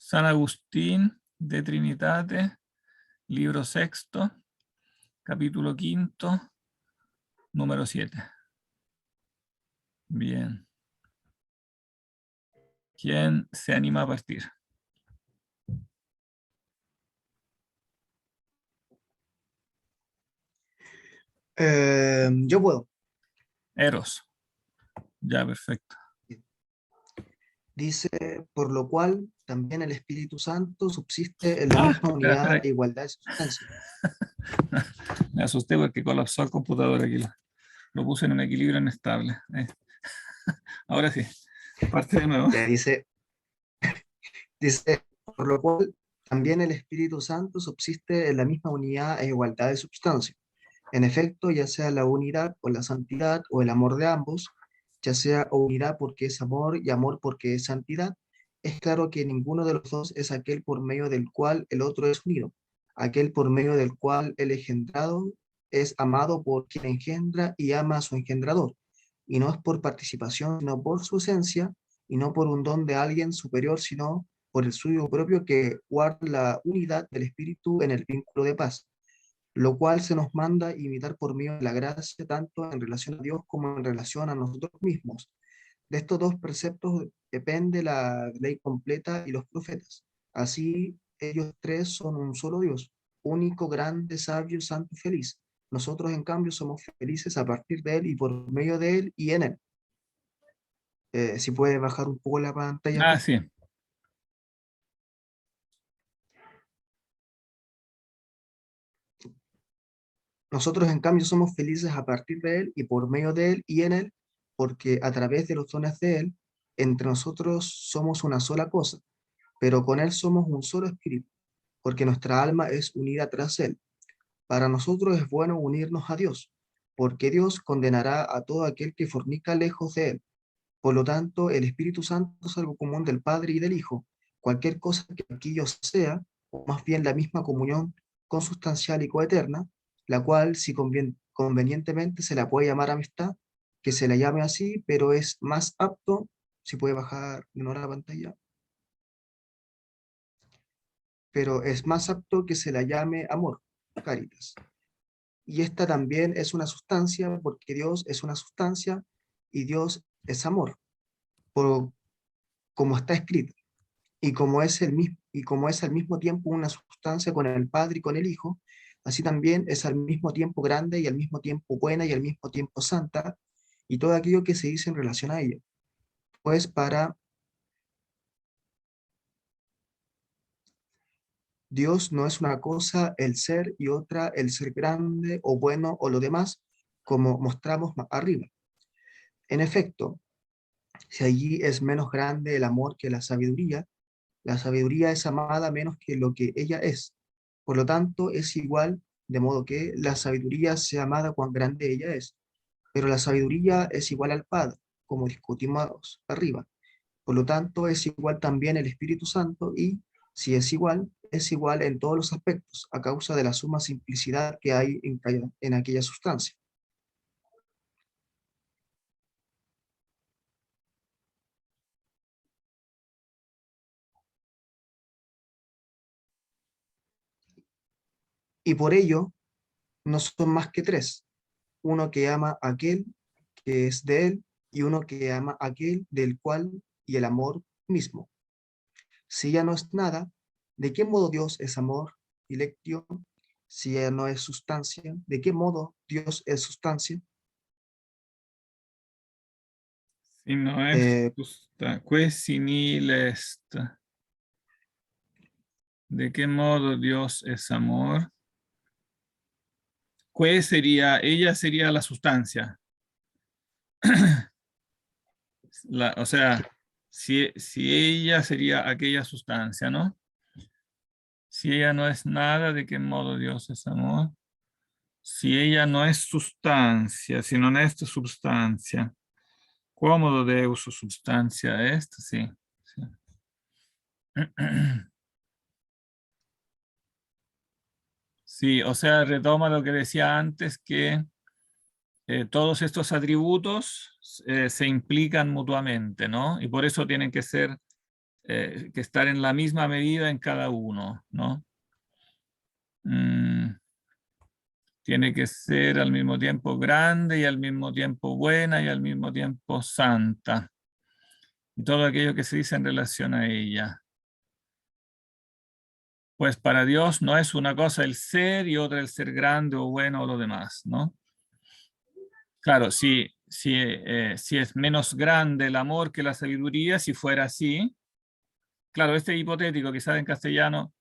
San Agustín de Trinitate, libro sexto, capítulo quinto, número 7. Bien. ¿Quién se anima a partir? Yo puedo. Eros. Ya, perfecto. Dice, por lo cual también el Espíritu Santo subsiste en la misma unidad e igualdad de sustancia. Me asusté porque colapsó el computador aquí. Lo puse en un equilibrio inestable. Ahora sí, parte de nuevo. Ya dice, por lo cual también el Espíritu Santo subsiste en la misma unidad e igualdad de sustancia. En efecto, ya sea la unidad o la santidad o el amor de ambos, ya sea unidad porque es amor y amor porque es santidad, es claro que ninguno de los dos es aquel por medio del cual el otro es unido, aquel por medio del cual el engendrado es amado por quien engendra y ama a su engendrador, y no es por participación, sino por su esencia, y no por un don de alguien superior, sino por el suyo propio que guarda la unidad del espíritu en el vínculo de paz, lo cual se nos manda imitar por medio de la gracia, tanto en relación a Dios como en relación a nosotros mismos. De estos dos preceptos depende la ley completa y los profetas. Así, ellos tres son un solo Dios, único, grande, sabio, santo y feliz. Nosotros, en cambio, somos felices a partir de Él y por medio de Él y en Él. Si puede bajar un poco la pantalla, por favor. Sí. Nosotros, en cambio, somos felices a partir de Él y por medio de Él y en Él, porque a través de los dones de Él, entre nosotros somos una sola cosa, pero con Él somos un solo espíritu, porque nuestra alma es unida tras Él. Para nosotros es bueno unirnos a Dios, porque Dios condenará a todo aquel que fornica lejos de Él. Por lo tanto, el Espíritu Santo es algo común del Padre y del Hijo. Cualquier cosa que aquello sea, o más bien la misma comunión consustancial y coeterna, la cual, si convenientemente se la puede llamar amistad, que se la llame así, pero es más apto, si puede bajar de nuevo la pantalla, pero es más apto que se la llame amor, caritas. Y esta también es una sustancia, porque Dios es una sustancia y Dios es amor, por, como está escrito. Y como es al mismo tiempo una sustancia con el Padre y con el Hijo, así también es al mismo tiempo grande y al mismo tiempo buena y al mismo tiempo santa, y todo aquello que se dice en relación a ella. Pues para Dios no es una cosa el ser y otra el ser grande o bueno o lo demás, como mostramos más arriba. En efecto, si allí es menos grande el amor que la sabiduría es amada menos que lo que ella es. Por lo tanto, es igual, de modo que la sabiduría sea amada cuán grande ella es. Pero la sabiduría es igual al Padre, como discutimos arriba. Por lo tanto, es igual también el Espíritu Santo y, si es igual en todos los aspectos, a causa de la suma simplicidad que hay en aquella sustancia. Y por ello, no son más que tres: uno que ama a aquel que es de él, y uno que ama a aquel del cual y el amor mismo. Si ya no es nada, ¿de qué modo Dios es amor y lectio? Si ya no es sustancia, ¿de qué modo Dios es sustancia? Si no es justa, quesinil est. ¿De qué modo Dios es amor? Que sería, ella sería la sustancia. O sea, si ella sería aquella sustancia, ¿no? Si ella no es nada, ¿de qué modo Dios es amor? Si ella no es sustancia, si non est substancia. Quomodo Deus substancia est, sí. Sí. Sí, o sea, retoma lo que decía antes, que todos estos atributos se implican mutuamente, ¿no? Y por eso tienen que ser que estar en la misma medida en cada uno, ¿no? Tiene que ser al mismo tiempo grande y al mismo tiempo buena y al mismo tiempo santa. Y todo aquello que se dice en relación a ella. Pues para Dios no es una cosa el ser y otra el ser grande o bueno o lo demás, ¿no? Claro, si es menos grande el amor que la sabiduría, si fuera así, claro, este es hipotético, quizás en castellano,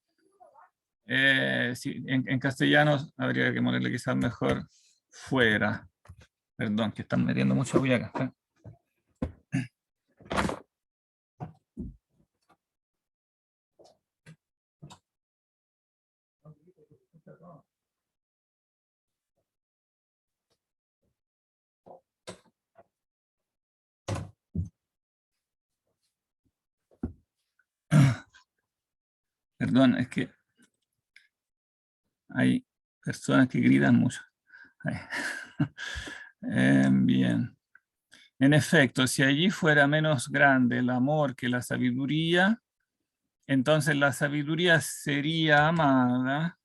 en castellano habría que ponerle quizás mejor fuera. Perdón, que están metiendo mucha bulla acá. Perdón, es que hay personas que gritan mucho. Bien. En efecto, si allí fuera menos grande el amor que la sabiduría, entonces la sabiduría sería amada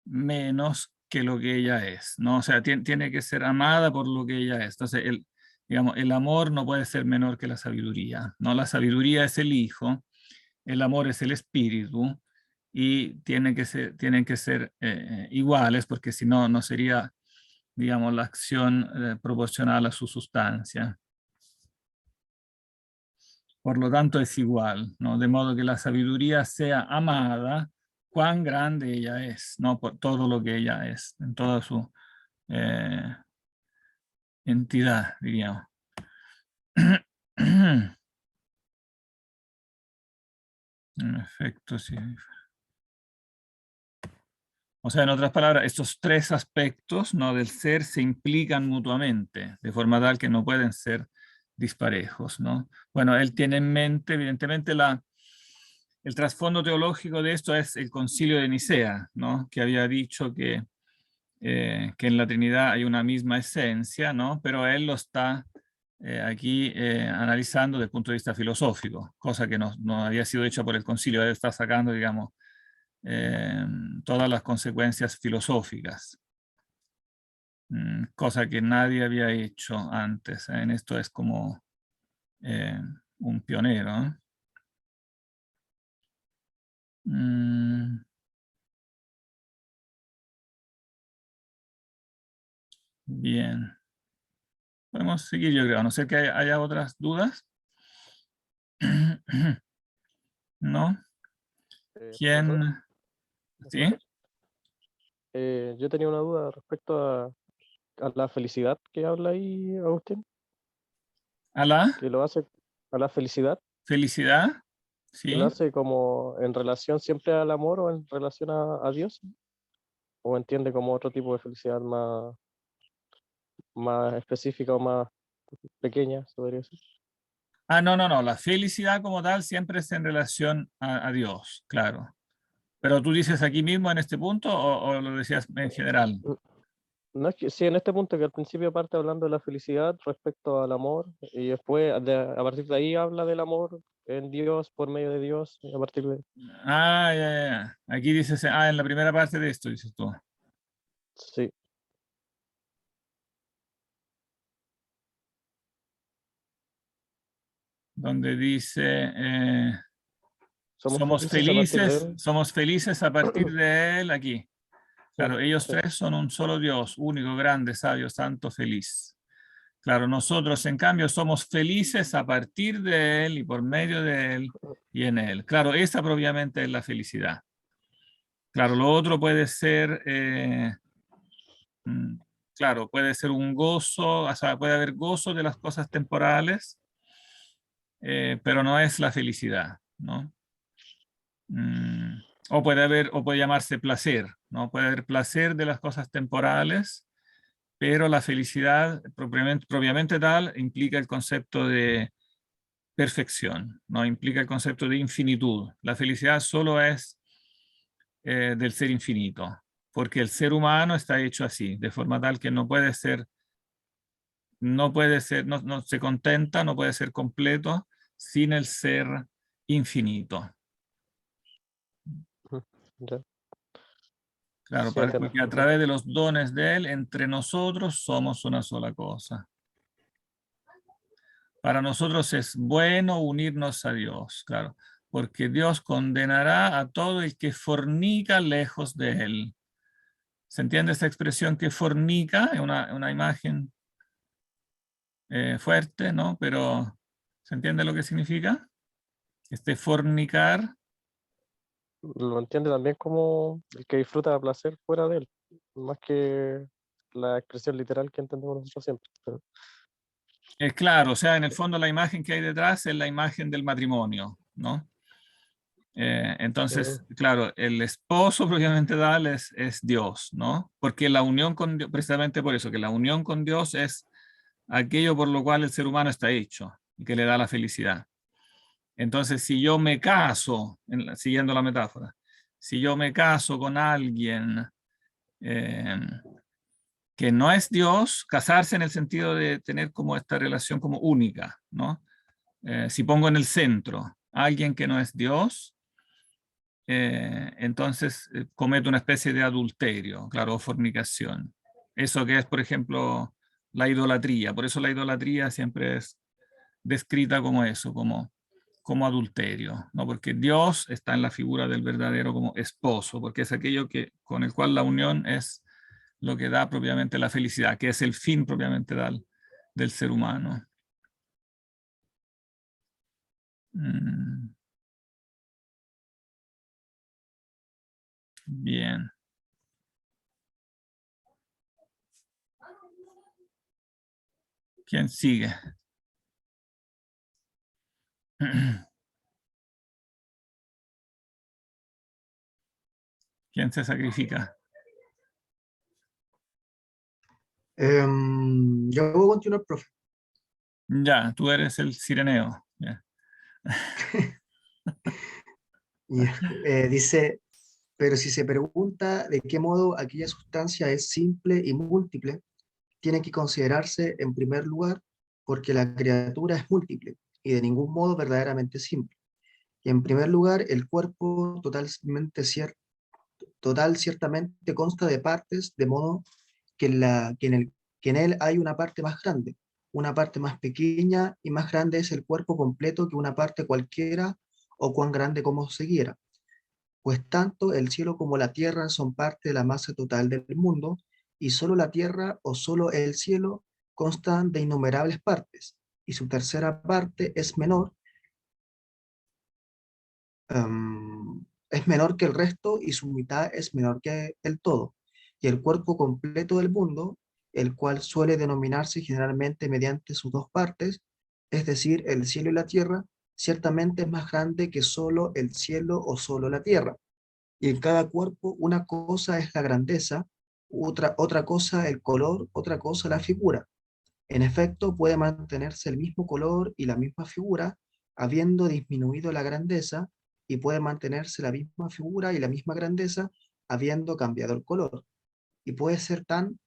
menos que lo que ella es, ¿no? O sea, tiene que ser amada por lo que ella es. Entonces, digamos, el amor no puede ser menor que la sabiduría, ¿no? La sabiduría es el Hijo, el amor es el Espíritu, y tienen que ser iguales, porque si no, no sería, digamos, la acción proporcional a su sustancia. Por lo tanto, es igual, ¿no? De modo que la sabiduría sea amada, cuán grande ella es, ¿no? Por todo lo que ella es, en toda su entidad, diríamos. En efecto, sí. O sea, en otras palabras, estos tres aspectos, ¿no?, del ser se implican mutuamente, de forma tal que no pueden ser disparejos, ¿no? Bueno, él tiene en mente, evidentemente, el trasfondo teológico de esto es el Concilio de Nicea, ¿no?, que había dicho que en la Trinidad hay una misma esencia, ¿no?, pero él lo está aquí analizando desde el punto de vista filosófico, cosa que no había sido hecha por el Concilio. Él está sacando, digamos, todas las consecuencias filosóficas, cosa que nadie había hecho antes. En esto es como un pionero, ¿eh? Bien. Podemos seguir, yo creo. A no ser que haya otras dudas. ¿No? Profesor, ¿Quién? ¿me ¿Sí? escuchas? Yo tenía una duda respecto a la felicidad que habla ahí Agustín, ¿A la que lo hace a la felicidad, felicidad? que lo ¿Sí? hace como en relación siempre al amor o en relación a Dios, o entiende como otro tipo de felicidad más específica o más pequeña, se podría decir. Ah, no. La felicidad como tal siempre es en relación a Dios, claro. Pero tú dices aquí mismo en este punto o lo decías en general. No es que sí, en este punto que al principio parte hablando de la felicidad respecto al amor y después a partir de ahí habla del amor en Dios, por medio de Dios, y a partir de... Ah, ya. Aquí dices, en la primera parte de esto dices tú. Sí, Donde dice, somos felices a partir de él. somos felices a partir de él aquí. Sí, Claro, ellos sí. tres son un solo Dios, único, grande, sabio, santo, feliz. Claro, nosotros en cambio somos felices a partir de él y por medio de él y en él. Claro, esa propiamente es la felicidad. Claro, lo otro puede ser, claro, puede ser un gozo, o sea, puede haber gozo de las cosas temporales, pero no es la felicidad, ¿no? O puede llamarse placer, ¿no? Puede haber placer de las cosas temporales, pero la felicidad propiamente tal implica el concepto de perfección, ¿no? Implica el concepto de infinitud. La felicidad solo es del ser infinito, porque el ser humano está hecho así, de forma tal que no puede ser no puede ser, no se contenta, no puede ser completo sin el ser infinito. Ujú, ya. Claro, Sí, entiendo. porque a Ujú. través de los dones de Él, entre nosotros somos una sola cosa. Para nosotros es bueno unirnos a Dios, claro, porque Dios condenará a todo el que fornica lejos de Él. ¿Se entiende esta expresión que fornica? Es una imagen fuerte, ¿no? Pero ¿se entiende lo que significa? Este fornicar. Lo entiende también como el que disfruta de placer fuera de él, más que la expresión literal que entendemos nosotros siempre. Pero, Es claro, o sea, en el fondo la imagen que hay detrás es la imagen del matrimonio, ¿no? mm, Entonces, claro, el esposo propiamente tal es Dios, ¿no? Porque la unión con Dios, precisamente por eso, que la unión con Dios es aquello por lo cual el ser humano está hecho y que le da la felicidad. Entonces, si yo me caso, siguiendo la metáfora, si yo me caso con alguien eh, que no es Dios, casarse en el sentido de tener como esta relación como única, ¿no? Si pongo en el centro a alguien que no es Dios, entonces comete una especie de adulterio, claro, o fornicación. Eso que es, por ejemplo, la idolatría. Por eso la idolatría siempre es descrita como eso, como adulterio, ¿no? Porque Dios está en la figura del verdadero como esposo, porque es aquello con el cual la unión es lo que da propiamente la felicidad, que es el fin propiamente del ser humano. Mm, bien. ¿Quién sigue? ¿Quién se sacrifica? Yo voy a continuar, profe. Ya, tú eres el sireneo. Ya. Ya. Dice, pero si se pregunta de qué modo aquella sustancia es simple y múltiple, tiene que considerarse en primer lugar porque la criatura es múltiple y de ningún modo verdaderamente simple. Y en primer lugar, el cuerpo total ciertamente consta de partes, de modo que en él hay una parte más grande, una parte más pequeña y más grande es el cuerpo completo que una parte cualquiera o cuán grande como se quiera. Pues tanto el cielo como la tierra son parte de la masa total del mundo, y solo la tierra o solo el cielo constan de innumerables partes, y su tercera parte es menor que el resto y su mitad es menor que el todo. Y el cuerpo completo del mundo, el cual suele denominarse generalmente mediante sus dos partes, es decir, el cielo y la tierra, ciertamente es más grande que solo el cielo o solo la tierra. Y en cada cuerpo una cosa es la grandeza, otra cosa el color, otra cosa la figura. En efecto, puede mantenerse el mismo color y la misma figura, habiendo disminuido la grandeza, y puede mantenerse la misma figura y la misma grandeza, habiendo cambiado el color. Y puede ser tan,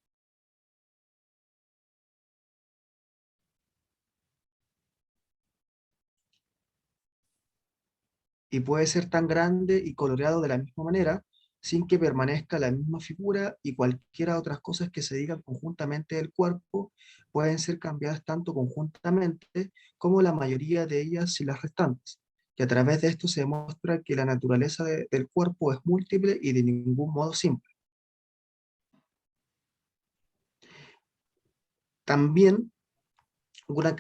y puede ser tan grande y coloreado de la misma manera, sin que permanezca la misma figura, y cualquiera otras cosas que se digan conjuntamente del cuerpo pueden ser cambiadas tanto conjuntamente como la mayoría de ellas y las restantes. Y a través de esto se demuestra que la naturaleza del cuerpo es múltiple y de ningún modo simple. También una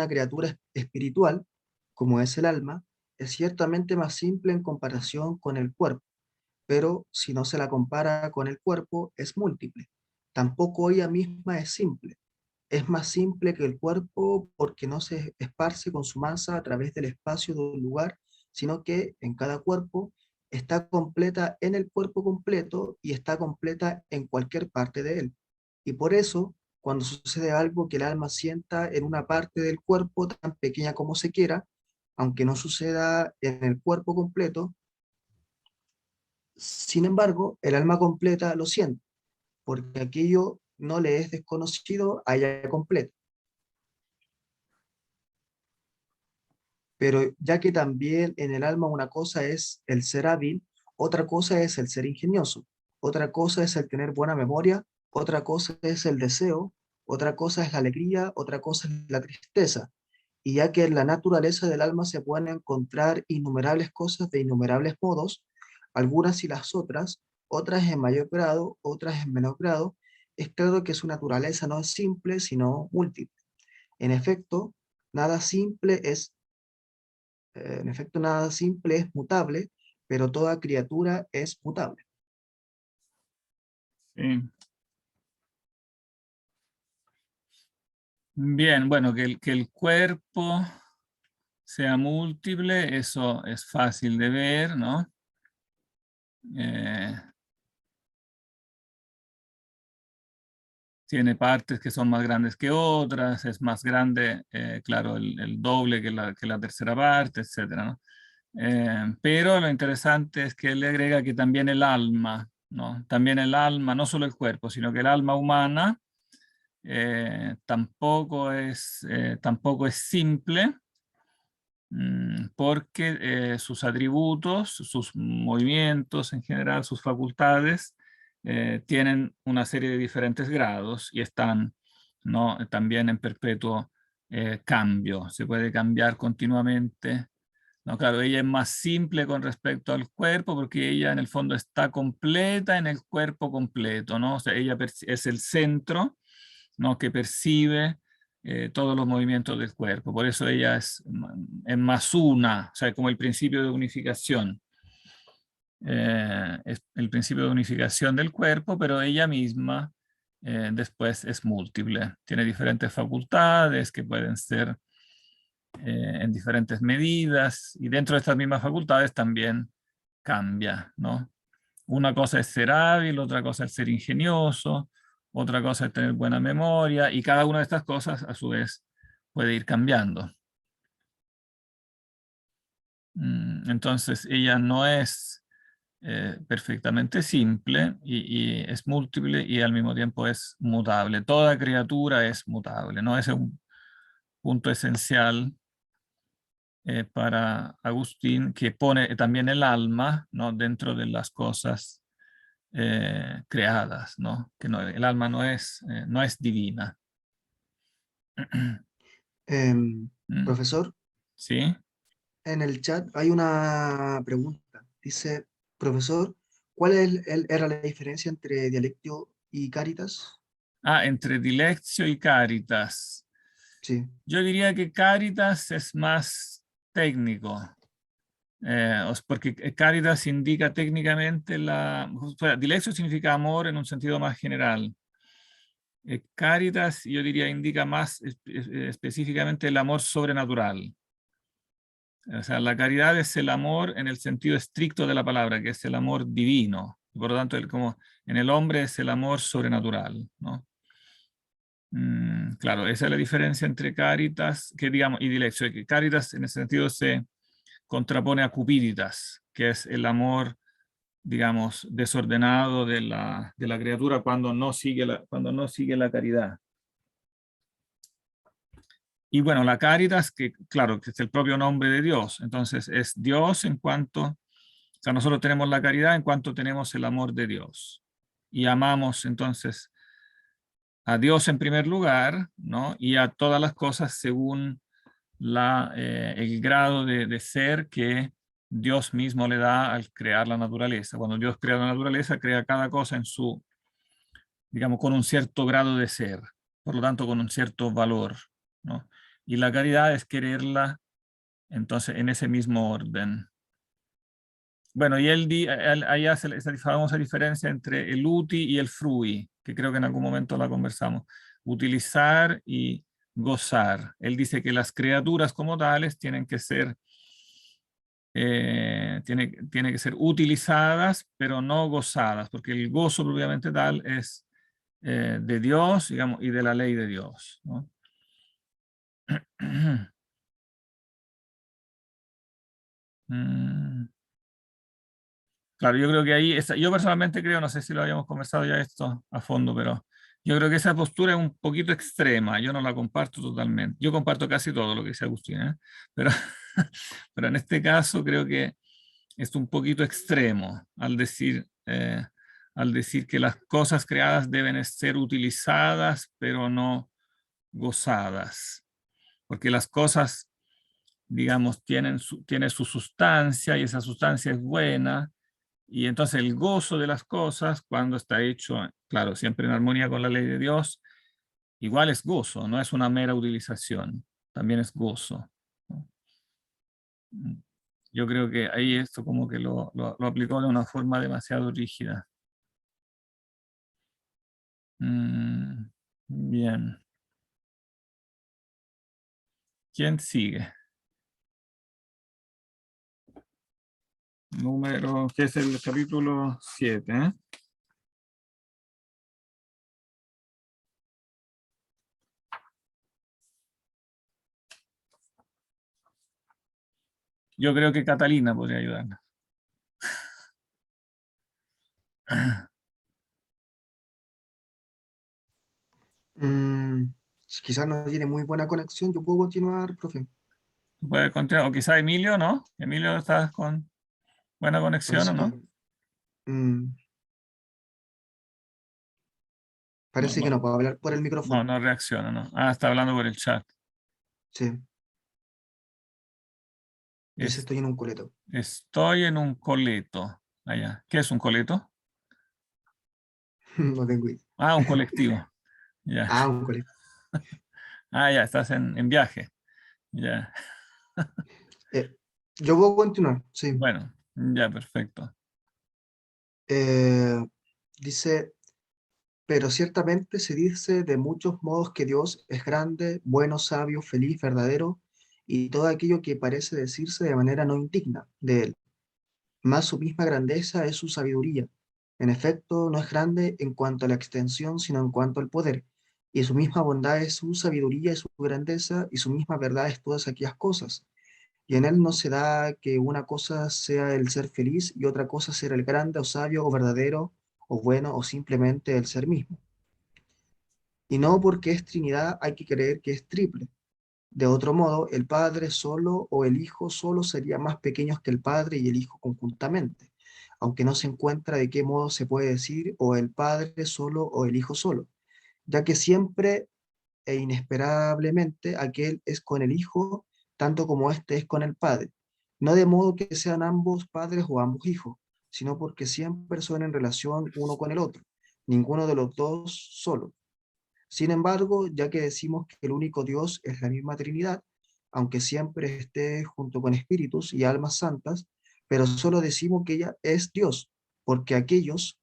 criatura espiritual, como es el alma, es ciertamente más simple en comparación con el cuerpo, pero si no se la compara con el cuerpo, es múltiple. Tampoco ella misma es simple. Es más simple que el cuerpo porque no se esparce con su masa a través del espacio de un lugar, sino que en cada cuerpo está completa en el cuerpo completo y está completa en cualquier parte de él. Y por eso, cuando sucede algo que el alma sienta en una parte del cuerpo tan pequeña como se quiera, aunque no suceda en el cuerpo completo, sin embargo, el alma completa lo siente, porque aquello no le es desconocido a ella completa. pero ya que también en el alma una cosa es el ser hábil, otra cosa es el ser ingenioso, otra cosa es el tener buena memoria, otra cosa es el deseo, otra cosa es la alegría, otra cosa es la tristeza. Y ya que en la naturaleza del alma se pueden encontrar innumerables cosas de innumerables modos, algunas y las otras, otras en mayor grado, otras en menor grado, es claro que su naturaleza no es simple, sino múltiple. En efecto, nada simple es en efecto, nada simple es mutable, pero toda criatura es mutable. Sí. Bien, bueno, que el cuerpo sea múltiple, eso es fácil de ver, ¿no? Eh, tiene partes que son más grandes que otras, es más grande, claro, el doble que la tercera parte, etcétera, ¿no? Pero lo interesante es que él le agrega que también el alma, ¿no? También el alma, no solo el cuerpo, sino que el alma humana tampoco es simple, porque sus atributos, sus movimientos en general, sus facultades, tienen una serie de diferentes grados y están, ¿no?, también en perpetuo cambio. Se puede cambiar continuamente. No, claro, ella es más simple con respecto al cuerpo porque ella en el fondo está completa en el cuerpo completo, ¿no? O sea, ella es el centro, ¿no?, que percibe todos los movimientos del cuerpo. Por eso ella es más una, o sea, como el principio de unificación. Es el principio de unificación del cuerpo, pero ella misma después es múltiple. Tiene diferentes facultades que pueden ser en diferentes medidas, y dentro de estas mismas facultades también cambia, ¿no? Una cosa es ser hábil, otra cosa es ser ingenioso, otra cosa es tener buena memoria, y cada una de estas cosas a su vez puede ir cambiando. Entonces ella no es perfectamente simple y es múltiple y al mismo tiempo es mutable. Toda criatura es mutable, ¿no? Ese es un punto esencial para Agustín, que pone también el alma, ¿no?, dentro de las cosas creadas, ¿no? Que no, el alma no es divina. Mm, Profesor, ¿sí? en el chat hay una pregunta. Dice, profesor, ¿cuál era la diferencia entre dialectio y caritas? Ah, entre dilectio y caritas. Sí. Yo diría que caritas es más técnico, porque caritas indica técnicamente dilectio significa amor en un sentido más general. Caritas, yo diría, indica más específicamente el amor sobrenatural. O sea, la caridad es el amor en el sentido estricto de la palabra, que es el amor divino. Y por lo tanto, como en el hombre es el amor sobrenatural, ¿no? Claro, esa es la diferencia entre caritas, que digamos, y dilectio. Que caritas en ese sentido se contrapone a cupiditas, que es el amor, digamos, desordenado de la criatura cuando no sigue la caridad. Y bueno, la caritas, que claro, que es el propio nombre de Dios. Entonces es Dios en cuanto, o sea, nosotros tenemos la caridad en cuanto tenemos el amor de Dios. Y amamos entonces a Dios en primer lugar, ¿no?, y a todas las cosas según el grado de ser que Dios mismo le da al crear la naturaleza. Cuando Dios crea la naturaleza, crea cada cosa en su, digamos, con un cierto grado de ser, por lo tanto, con un cierto valor, ¿no? Y la caridad es quererla, entonces, en ese mismo orden. Bueno, y ahí hace esa famosa diferencia entre el uti y el frui, que creo que en algún momento la conversamos. Utilizar y gozar. Él dice que las criaturas como tales tienen que ser, tiene que ser utilizadas, pero no gozadas, porque el gozo propiamente tal es de Dios, digamos, y de la ley de Dios, ¿no? Claro, yo creo que ahí, yo personalmente creo, no sé si lo habíamos conversado ya esto a fondo, pero yo creo que esa postura es un poquito extrema, yo no la comparto totalmente. Yo comparto casi todo lo que dice Agustín, ¿eh? Pero, Pero en este caso creo que es un poquito extremo al decir que las cosas creadas deben ser utilizadas, pero no gozadas. Porque las cosas, digamos, tienen su sustancia y esa sustancia es buena. Y entonces el gozo de las cosas, cuando está hecho, claro, siempre en armonía con la ley de Dios, igual es gozo, no es una mera utilización, también es gozo, ¿no? Yo creo que ahí esto como que lo aplicó de una forma demasiado rígida. Bien. ¿Quién sigue? Número, que es el capítulo 7, ¿eh? Yo creo que Catalina podría ayudarnos. Mm, quizás no tiene muy buena conexión. Yo puedo continuar, profe. Puede continuar, o quizá Emilio, ¿no? Emilio, ¿estás con buena conexión o Parece no? que, mm, No, parece que no, no puedo hablar por el no, micrófono. no reacciona, ¿no? Ah, está hablando por el chat. Sí, dice estoy en un coleto. Estoy en un coleto. Allá. ¿Qué es un coleto? No tengo idea. Ah, un colectivo. Ya. Ah, un coleto. Ah, ya, estás en viaje. Ya. Eh, yo puedo continuar, sí. Bueno, ya, perfecto. Eh, dice, pero ciertamente se dice de muchos modos que Dios es grande, bueno, sabio, feliz, verdadero, y todo aquello que parece decirse de manera no indigna de él. Más su misma grandeza es su sabiduría. En efecto, no es grande en cuanto a la extensión, sino en cuanto al poder. Y su misma bondad es su sabiduría y su grandeza, y su misma verdad es todas aquellas cosas. Y en él no se da que una cosa sea el ser feliz y otra cosa ser el grande o sabio o verdadero o bueno o simplemente el ser mismo. Y no porque es Trinidad hay que creer que es triple. De otro modo, el Padre solo o el Hijo solo serían más pequeños que el Padre y el Hijo conjuntamente, aunque no se encuentra de qué modo se puede decir o el Padre solo o el Hijo solo, ya que siempre e inesperablemente aquel es con el Hijo, tanto como éste es con el Padre, no de modo que sean ambos padres o ambos hijos, sino porque siempre son en relación uno con el otro, ninguno de los dos solo. Sin embargo, ya que decimos que el único Dios es la misma Trinidad, aunque siempre esté junto con espíritus y almas santas, pero solo decimos que ella es Dios, porque aquellos,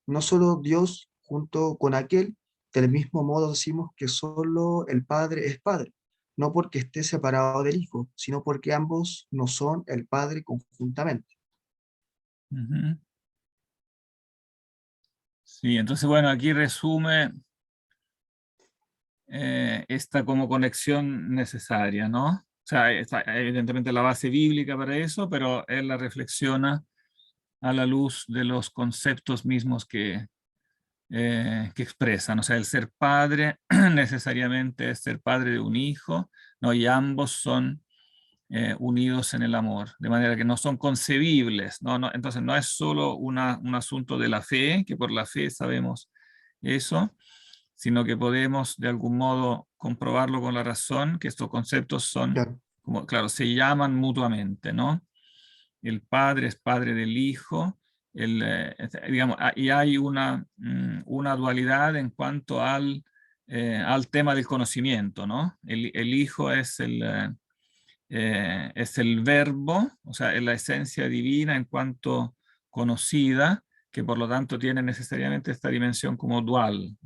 no solo Dios junto con aquel, del mismo modo decimos que solo el Padre es Padre, no porque esté separado del Hijo, sino porque ambos no son el Padre conjuntamente. Ujú. Sí, entonces, bueno, aquí resume esta como conexión necesaria, ¿no? O sea, está evidentemente la base bíblica para eso, pero él la reflexiona a la luz de los conceptos mismos que expresan. O sea, el ser padre necesariamente es ser padre de un hijo, ¿no? Y ambos son unidos en el amor, de manera que no son concebibles, ¿no? Entonces no es solo un asunto de la fe, que por la fe sabemos eso, sino que podemos de algún modo comprobarlo con la razón, que estos conceptos son, Claro, como, claro, se llaman mutuamente, ¿no? El padre es padre del hijo, digamos, y hay una dualidad en cuanto al tema del conocimiento, ¿no? El hijo es el verbo, o sea, es la esencia divina en cuanto conocida, que por lo tanto tiene necesariamente esta dimensión como dual,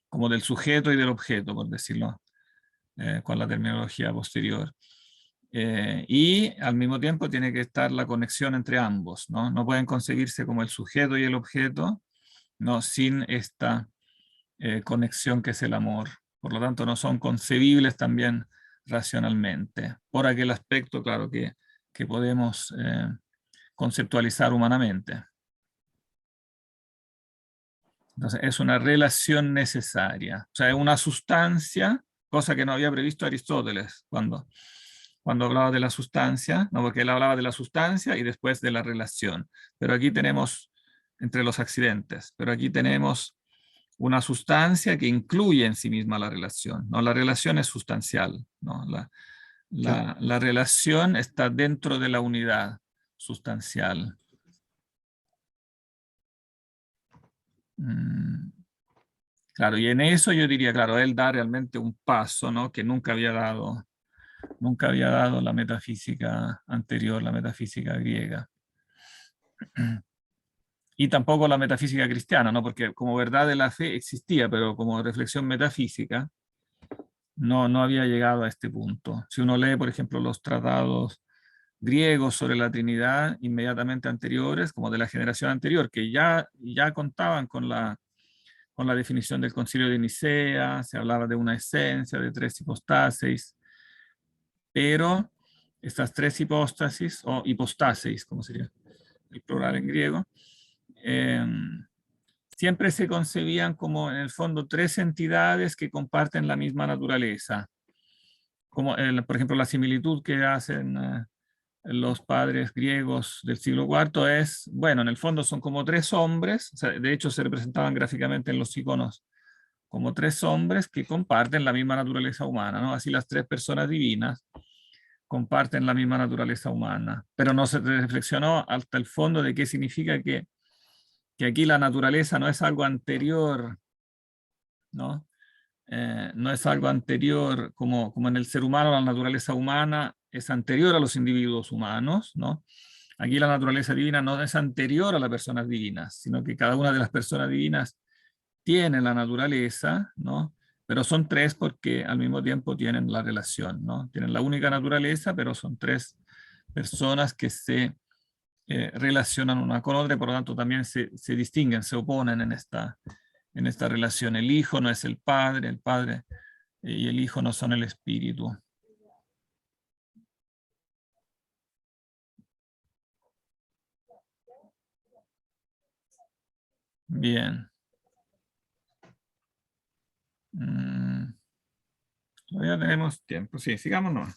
como del sujeto y del objeto, por decirlo con la terminología posterior. Y al mismo tiempo tiene que estar la conexión entre ambos, ¿no? No pueden concebirse como el sujeto y el objeto, ¿no? Sin esta conexión que es el amor. Por lo tanto, no son concebibles también racionalmente, por aquel aspecto, claro, que podemos conceptualizar humanamente. Entonces, es una relación necesaria, o sea, es una sustancia cosa que no había previsto Aristóteles cuando hablaba de la sustancia, ¿no? Porque él hablaba de la sustancia y después de la relación. Pero aquí tenemos, entre los accidentes, pero aquí tenemos una sustancia que incluye en sí misma la relación, ¿no? La relación es sustancial, ¿no? La relación está dentro de la unidad sustancial. Claro, y en eso yo diría, claro, él da realmente un paso, ¿no? Que nunca había dado la metafísica anterior, la metafísica griega. Y tampoco la metafísica cristiana, ¿no? Porque como verdad de la fe existía, pero como reflexión metafísica no había llegado a este punto. Si uno lee, por ejemplo, los tratados griegos sobre la Trinidad inmediatamente anteriores, como de la generación anterior, que ya contaban con la definición del Concilio de Nicea, se hablaba de una esencia, de tres hipostasis, pero estas tres hipóstasis, o hipostasis, como sería el plural en griego, siempre se concebían como en el fondo tres entidades que comparten la misma naturaleza. Como por ejemplo la similitud que hacen los padres griegos del siglo IV es, bueno, en el fondo son como tres hombres, o sea, de hecho se representaban gráficamente en los iconos como tres hombres que comparten la misma naturaleza humana, ¿no? Así las tres personas divinas comparten la misma naturaleza humana, pero no se reflexionó hasta el fondo de qué significa que aquí la naturaleza no es algo anterior, ¿no? No es algo anterior, como en el ser humano, la naturaleza humana es anterior a los individuos humanos, ¿no? Aquí la naturaleza divina no es anterior a las personas divinas, sino que cada una de las personas divinas tiene la naturaleza, ¿no? Pero son tres porque al mismo tiempo tienen la relación, ¿no? Tienen la única naturaleza, pero son tres personas que se relacionan una con otra y por lo tanto también se distinguen, se oponen en esta relación. El Hijo no es el Padre y el Hijo no son el Espíritu. Bien. Todavía tenemos tiempo. Sí, sigamos nomás.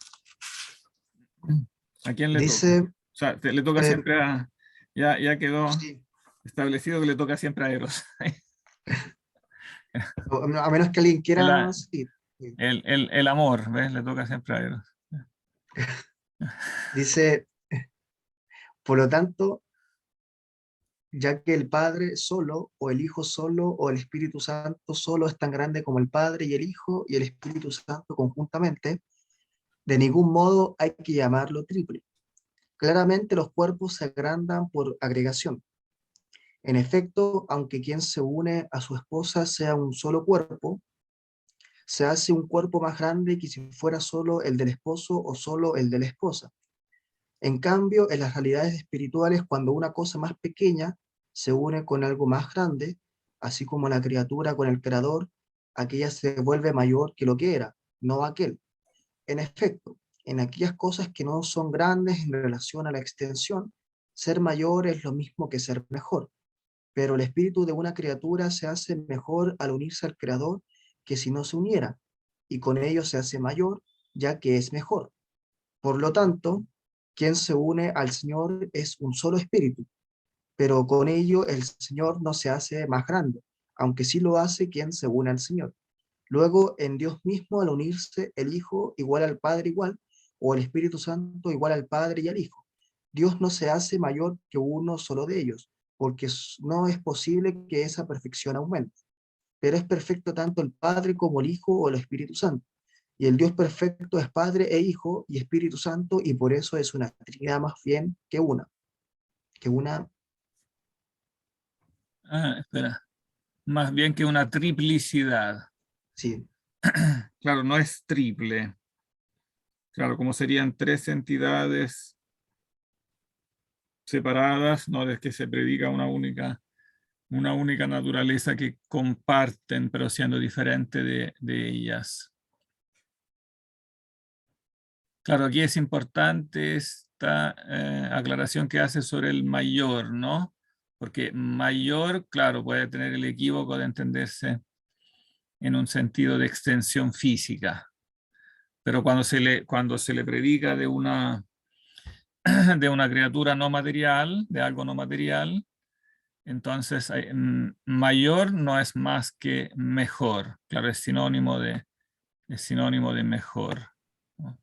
¿A quién le toca? Dice, O sea, le toca siempre a... Ya quedó sí, establecido que le toca siempre a Eros. a menos que alguien quiera, El, sí. Sí. el amor, ¿ves? Le toca siempre a Eros. Dice, por lo tanto, ya que el Padre solo, o el Hijo solo, o el Espíritu Santo solo es tan grande como el Padre y el Hijo y el Espíritu Santo conjuntamente, de ningún modo hay que llamarlo triple. Claramente los cuerpos se agrandan por agregación. En efecto, aunque quien se une a su esposa sea un solo cuerpo, se hace un cuerpo más grande que si fuera solo el del esposo o solo el de la esposa. En cambio, en las realidades espirituales, cuando una cosa más pequeña se une con algo más grande, así como la criatura con el creador, aquella se vuelve mayor que lo que era, no aquel. En efecto, en aquellas cosas que no son grandes en relación a la extensión, ser mayor es lo mismo que ser mejor. Pero el espíritu de una criatura se hace mejor al unirse al creador que si no se uniera, y con ello se hace mayor, ya que es mejor. Por lo tanto, quien se une al Señor es un solo espíritu, pero con ello el Señor no se hace más grande, aunque sí lo hace quien se une al Señor. Luego, en Dios mismo, al unirse el Hijo igual al Padre igual, o el Espíritu Santo igual al Padre y al Hijo, Dios no se hace mayor que uno solo de ellos, porque no es posible que esa perfección aumente. Pero es perfecto tanto el Padre como el Hijo o el Espíritu Santo. Y el Dios perfecto es Padre e Hijo y Espíritu Santo, y por eso es una Trinidad más bien que una. Espera. Más bien que una triplicidad. Sí, Claro, no es triple. Claro, como serían tres entidades separadas, no es que se predica una única naturaleza que comparten, pero siendo diferente de ellas. Claro, aquí es importante esta aclaración que hace sobre el mayor, ¿no? Porque mayor, claro, puede tener el equívoco de entenderse en un sentido de extensión física, Pero cuando se le predica de una criatura no material, de algo no material, entonces mayor no es más que mejor. Claro, es sinónimo de mejor, ¿no?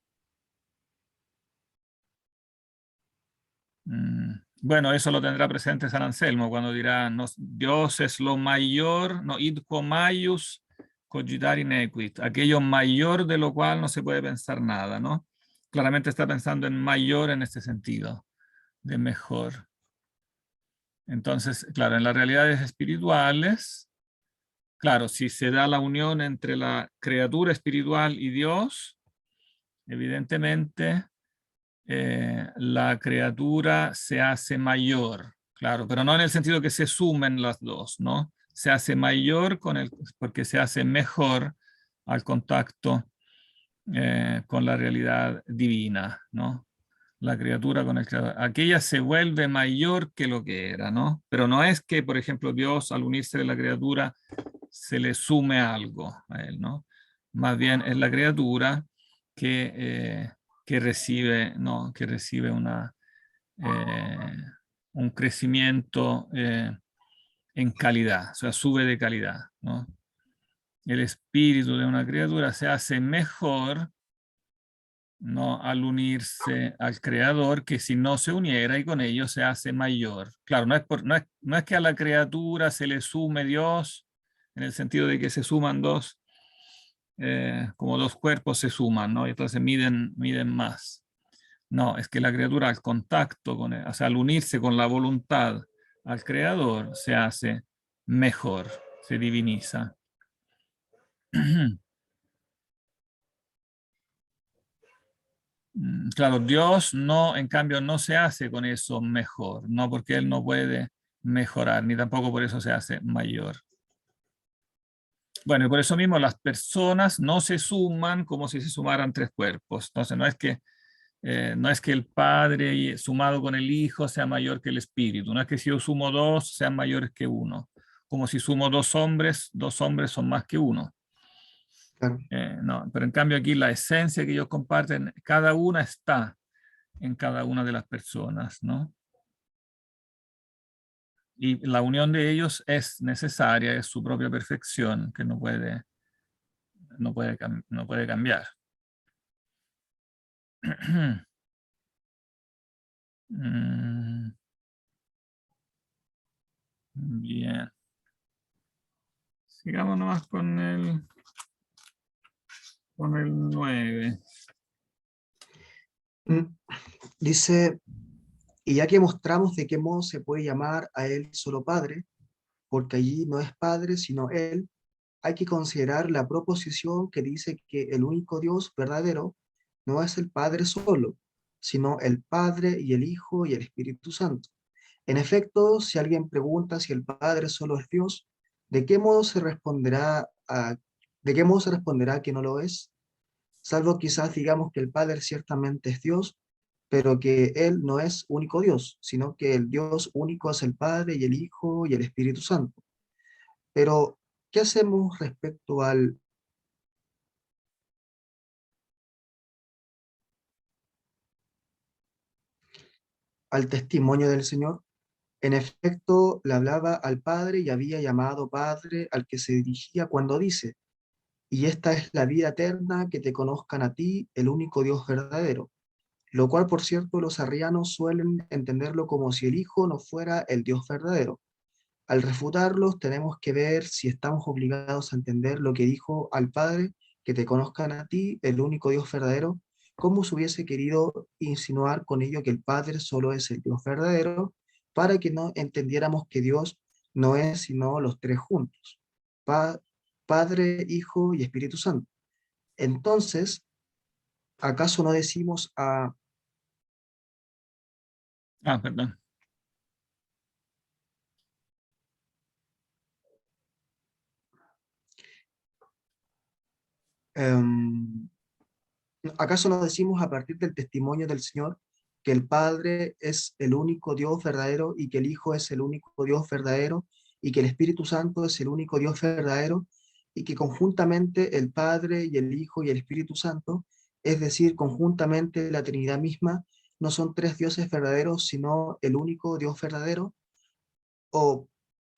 Bueno, eso lo tendrá presente San Anselmo cuando dirá, Dios es lo mayor, no id quo maius cogitari nequit, aquello mayor de lo cual no se puede pensar nada, ¿no? Claramente está pensando en mayor en este sentido, de mejor. Entonces, claro, en las realidades espirituales, claro, si se da la unión entre la criatura espiritual y Dios, evidentemente la criatura se hace mayor, claro, pero no en el sentido que se sumen las dos, ¿no? Se hace mayor porque se hace mejor al contacto con la realidad divina, ¿no? La criatura con el creador. Aquella se vuelve mayor que lo que era, ¿no? Pero no es que, por ejemplo, Dios al unirse de la criatura se le sume algo a él, ¿no? Más bien es la criatura que recibe, ¿no? Que recibe un crecimiento en calidad, o sea, sube de calidad, ¿no? El espíritu de una criatura se hace mejor, ¿no? Al unirse al Creador, que si no se uniera y con ello se hace mayor. Claro, no es que a la criatura se le sume Dios, en el sentido de que se suman dos, como dos cuerpos se suman, ¿no? Y entonces miden más. No, es que la criatura al contacto con él, o sea, al unirse con la voluntad al Creador, se hace mejor, se diviniza. Claro, Dios no, en cambio, no se hace con eso mejor, no porque Él no puede mejorar, ni tampoco por eso se hace mayor. Bueno, y por eso mismo las personas no se suman como si se sumaran tres cuerpos. Entonces, no es que el Padre sumado con el Hijo sea mayor que el Espíritu, no es que si yo sumo dos sean mayores que uno, como si sumo dos hombres son más que uno. Claro. No, pero en cambio aquí la esencia que ellos comparten, cada una está en cada una de las personas, ¿no? Y la unión de ellos es necesaria, es su propia perfección, que no puede cambiar. Bien. Sigamos nomás con el 9. Dice, y ya que mostramos de qué modo se puede llamar a él solo Padre, porque allí no es Padre sino Él, hay que considerar la proposición que dice que el único Dios verdadero no es el Padre solo, sino el Padre y el Hijo y el Espíritu Santo. En efecto, si alguien pregunta si el Padre solo es Dios, ¿de qué modo se responderá que no lo es? Salvo quizás digamos que el Padre ciertamente es Dios, pero que Él no es único Dios, sino que el Dios único es el Padre y el Hijo y el Espíritu Santo. Pero, ¿qué hacemos respecto al testimonio del Señor? En efecto, le hablaba al Padre y había llamado Padre al que se dirigía cuando dice, y esta es la vida eterna, que te conozcan a ti, el único Dios verdadero. Lo cual, por cierto, los arrianos suelen entenderlo como si el Hijo no fuera el Dios verdadero. Al refutarlos, tenemos que ver si estamos obligados a entender lo que dijo al Padre, que te conozcan a ti, el único Dios verdadero, como si hubiese querido insinuar con ello que el Padre solo es el Dios verdadero, para que no entendiéramos que Dios no es sino los tres juntos, Padre, Hijo y Espíritu Santo. Entonces, ¿acaso no decimos Perdón. ¿acaso no decimos a partir del testimonio del Señor que el Padre es el único Dios verdadero y que el Hijo es el único Dios verdadero y que el Espíritu Santo es el único Dios verdadero y que conjuntamente el Padre y el Hijo y el Espíritu Santo es decir, conjuntamente la Trinidad misma, no son tres dioses verdaderos, sino el único Dios verdadero, o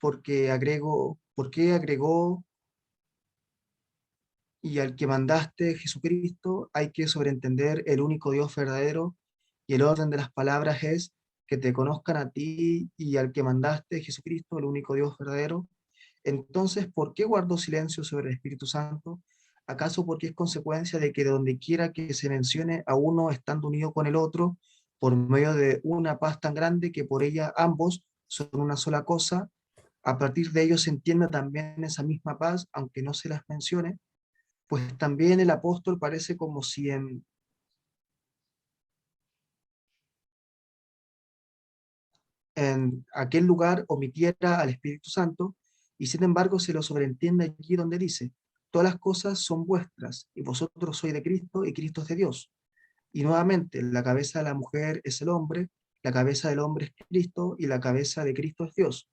¿por qué agregó y al que mandaste Jesucristo? Hay que sobreentender el único Dios verdadero, y el orden de las palabras es que te conozcan a ti y al que mandaste Jesucristo, el único Dios verdadero. Entonces, ¿por qué guardó silencio sobre el Espíritu Santo? ¿Acaso porque es consecuencia de que donde quiera que se mencione a uno estando unido con el otro, por medio de una paz tan grande que por ella ambos son una sola cosa, a partir de ello se entienda también esa misma paz, aunque no se las mencione? Pues también el apóstol parece como si en aquel lugar omitiera al Espíritu Santo, y sin embargo se lo sobreentiende allí donde dice, todas las cosas son vuestras, y vosotros sois de Cristo, y Cristo es de Dios. Y nuevamente, la cabeza de la mujer es el hombre, la cabeza del hombre es Cristo, y la cabeza de Cristo es Dios.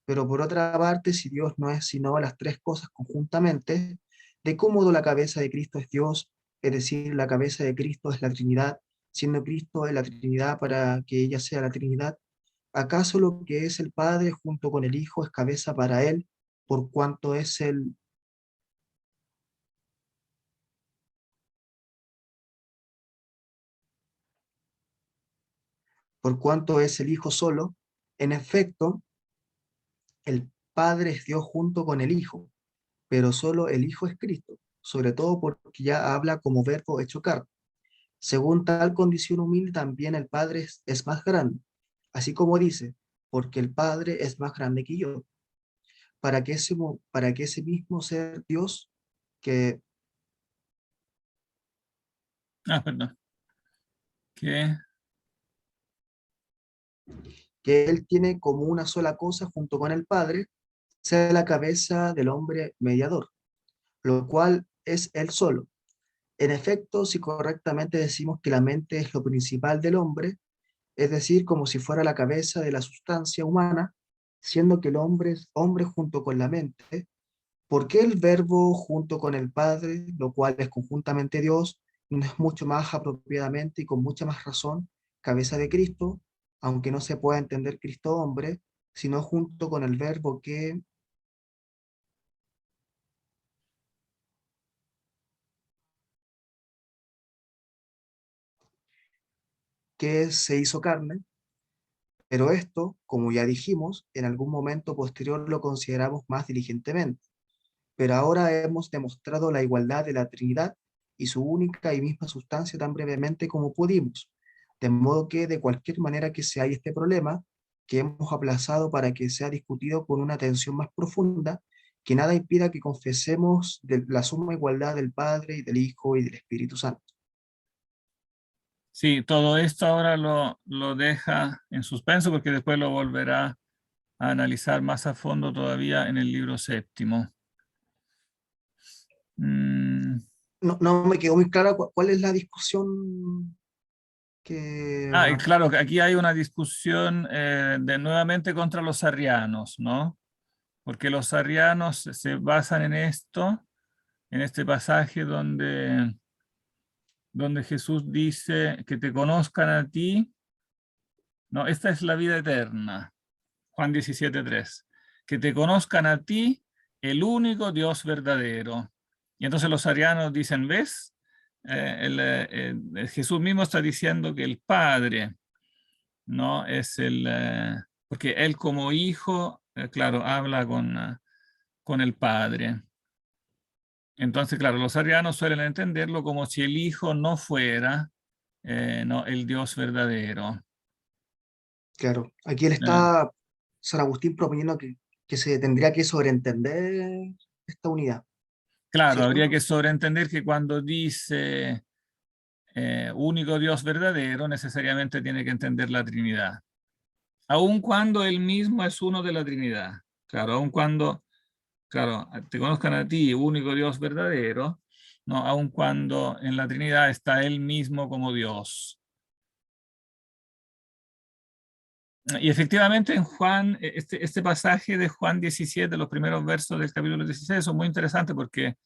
Pero por otra parte, si Dios no es sino las tres cosas conjuntamente, de qué modo la cabeza de Cristo es Dios, es decir, la cabeza de Cristo es la Trinidad, siendo Cristo es la Trinidad para que ella sea la Trinidad. ¿Acaso lo que es el Padre junto con el Hijo es cabeza para él, por cuanto es por cuanto es el Hijo solo? En efecto, el Padre es Dios junto con el Hijo, pero solo el Hijo es Cristo, sobre todo porque ya habla como verbo hecho carne. Según tal condición humilde, también el Padre es más grande, así como dice, porque el Padre es más grande que yo, para que ese mismo ser Dios que Perdón. Que Él tiene como una sola cosa junto con el Padre, sea la cabeza del hombre mediador, lo cual es Él solo. En efecto, si correctamente decimos que la mente es lo principal del hombre, es decir, como si fuera la cabeza de la sustancia humana, siendo que el hombre es hombre junto con la mente, ¿por qué el Verbo junto con el Padre, lo cual es conjuntamente Dios, no es mucho más apropiadamente y con mucha más razón cabeza de Cristo, aunque no se pueda entender Cristo hombre, sino junto con el Verbo que se hizo carne? Pero esto, como ya dijimos, en algún momento posterior lo consideramos más diligentemente. Pero ahora hemos demostrado la igualdad de la Trinidad y su única y misma sustancia tan brevemente como pudimos, de modo que de cualquier manera que sea este problema, que hemos aplazado para que sea discutido con una atención más profunda, que nada impida que confesemos de la suma igualdad del Padre y del Hijo y del Espíritu Santo. sí, todo esto ahora lo deja en suspenso porque después lo volverá a analizar más a fondo todavía en el libro séptimo. No me quedó muy clara cuál es la discusión Y que... claro, que aquí hay una discusión de nuevamente contra los arrianos, ¿no? Porque los arrianos se basan en esto, en este pasaje donde Jesús dice que te conozcan a ti. No, esta es la vida eterna. Juan 17:3. Que te conozcan a ti, el único Dios verdadero. Y entonces los arianos dicen, ¿ves? Jesús mismo está diciendo que el Padre, ¿no? Es porque él como hijo, claro, habla con el Padre. Entonces, claro, los arianos suelen entenderlo como si el hijo no fuera, no, el Dios verdadero. Claro, aquí él Eh, está, San Agustín, proponiendo que se tendría que sobreentender esta unidad, claro, ¿cierto? habría que sobreentender que cuando dice único Dios verdadero, necesariamente tiene que entender la Trinidad. Aun cuando él mismo es uno de la Trinidad. Claro, aun cuando, claro, te conozcan a ti, único Dios verdadero, ¿no? Aun cuando en la Trinidad está él mismo como Dios. Y efectivamente en Juan, este pasaje de Juan 17, los primeros versos del capítulo 16, son muy interesantes porque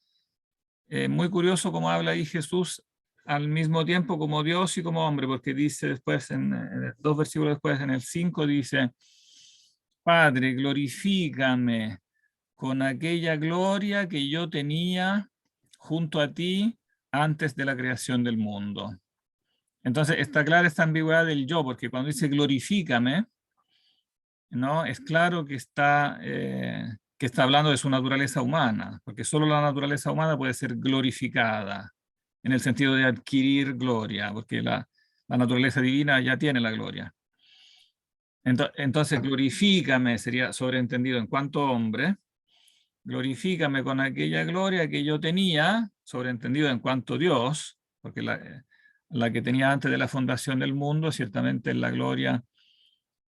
muy curioso cómo habla ahí Jesús al mismo tiempo como Dios y como hombre, porque dice después, en 2 versículos después, en el 5 dice, Padre, glorifícame con aquella gloria que yo tenía junto a ti antes de la creación del mundo. Entonces está clara esta ambigüedad del yo, porque cuando dice glorifícame, ¿no? Es claro que está hablando de su naturaleza humana, porque solo la naturaleza humana puede ser glorificada, en el sentido de adquirir gloria, porque la naturaleza divina ya tiene la gloria. Entonces, glorifícame sería sobreentendido en cuanto hombre, glorifícame con aquella gloria que yo tenía, sobreentendido en cuanto Dios, porque la que tenía antes de la fundación del mundo, ciertamente es la gloria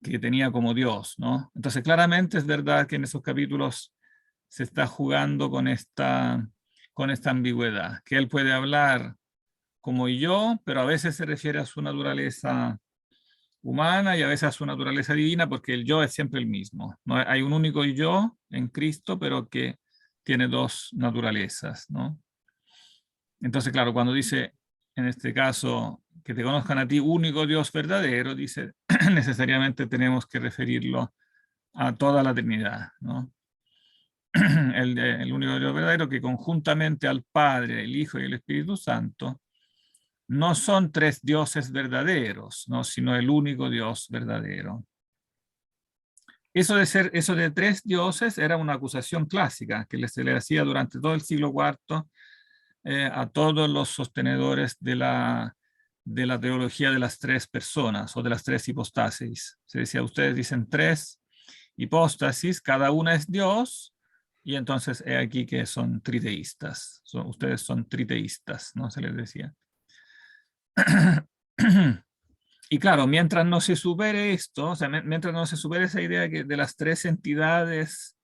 que tenía como Dios, ¿no? Entonces, claramente es verdad que en esos capítulos se está jugando con esta ambigüedad, que él puede hablar como yo, pero a veces se refiere a su naturaleza humana y a veces a su naturaleza divina, porque el yo es siempre el mismo. ¿No? Hay un único yo en Cristo, pero que tiene dos naturalezas, ¿no? Entonces, claro, cuando dice, en este caso, que te conozcan a ti, único Dios verdadero, dice, necesariamente tenemos que referirlo a toda la Trinidad, ¿no? El único Dios verdadero que conjuntamente al Padre, el Hijo y el Espíritu Santo no son tres dioses verdaderos, ¿no? Sino el único Dios verdadero. Eso de tres dioses era una acusación clásica que se le hacía durante todo el siglo IV a todos los sostenedores de la teología de las tres personas o de las tres hipostasis. Se decía, ustedes dicen tres hipóstasis, cada una es Dios, y entonces he aquí que son triteístas. Ustedes son triteístas, ¿no? Se les decía. Y claro, mientras no se supere esto, o sea, mientras no se supere esa idea de las tres entidades,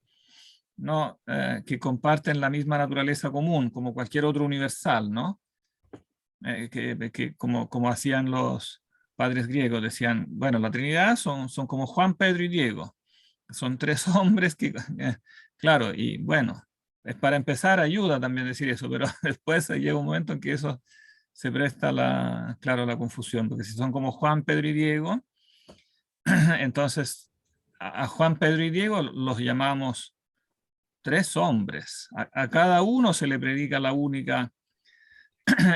¿no? Que comparten la misma naturaleza común, como cualquier otro universal, ¿no? Que como hacían los padres griegos, decían, bueno, la Trinidad son como Juan, Pedro y Diego. Son tres hombres que, claro, y bueno, es para empezar ayuda también decir eso, pero después llega un momento en que eso se presta claro, la confusión, porque si son como Juan, Pedro y Diego, entonces a Juan, Pedro y Diego los llamamos tres hombres. A cada uno se le predica la única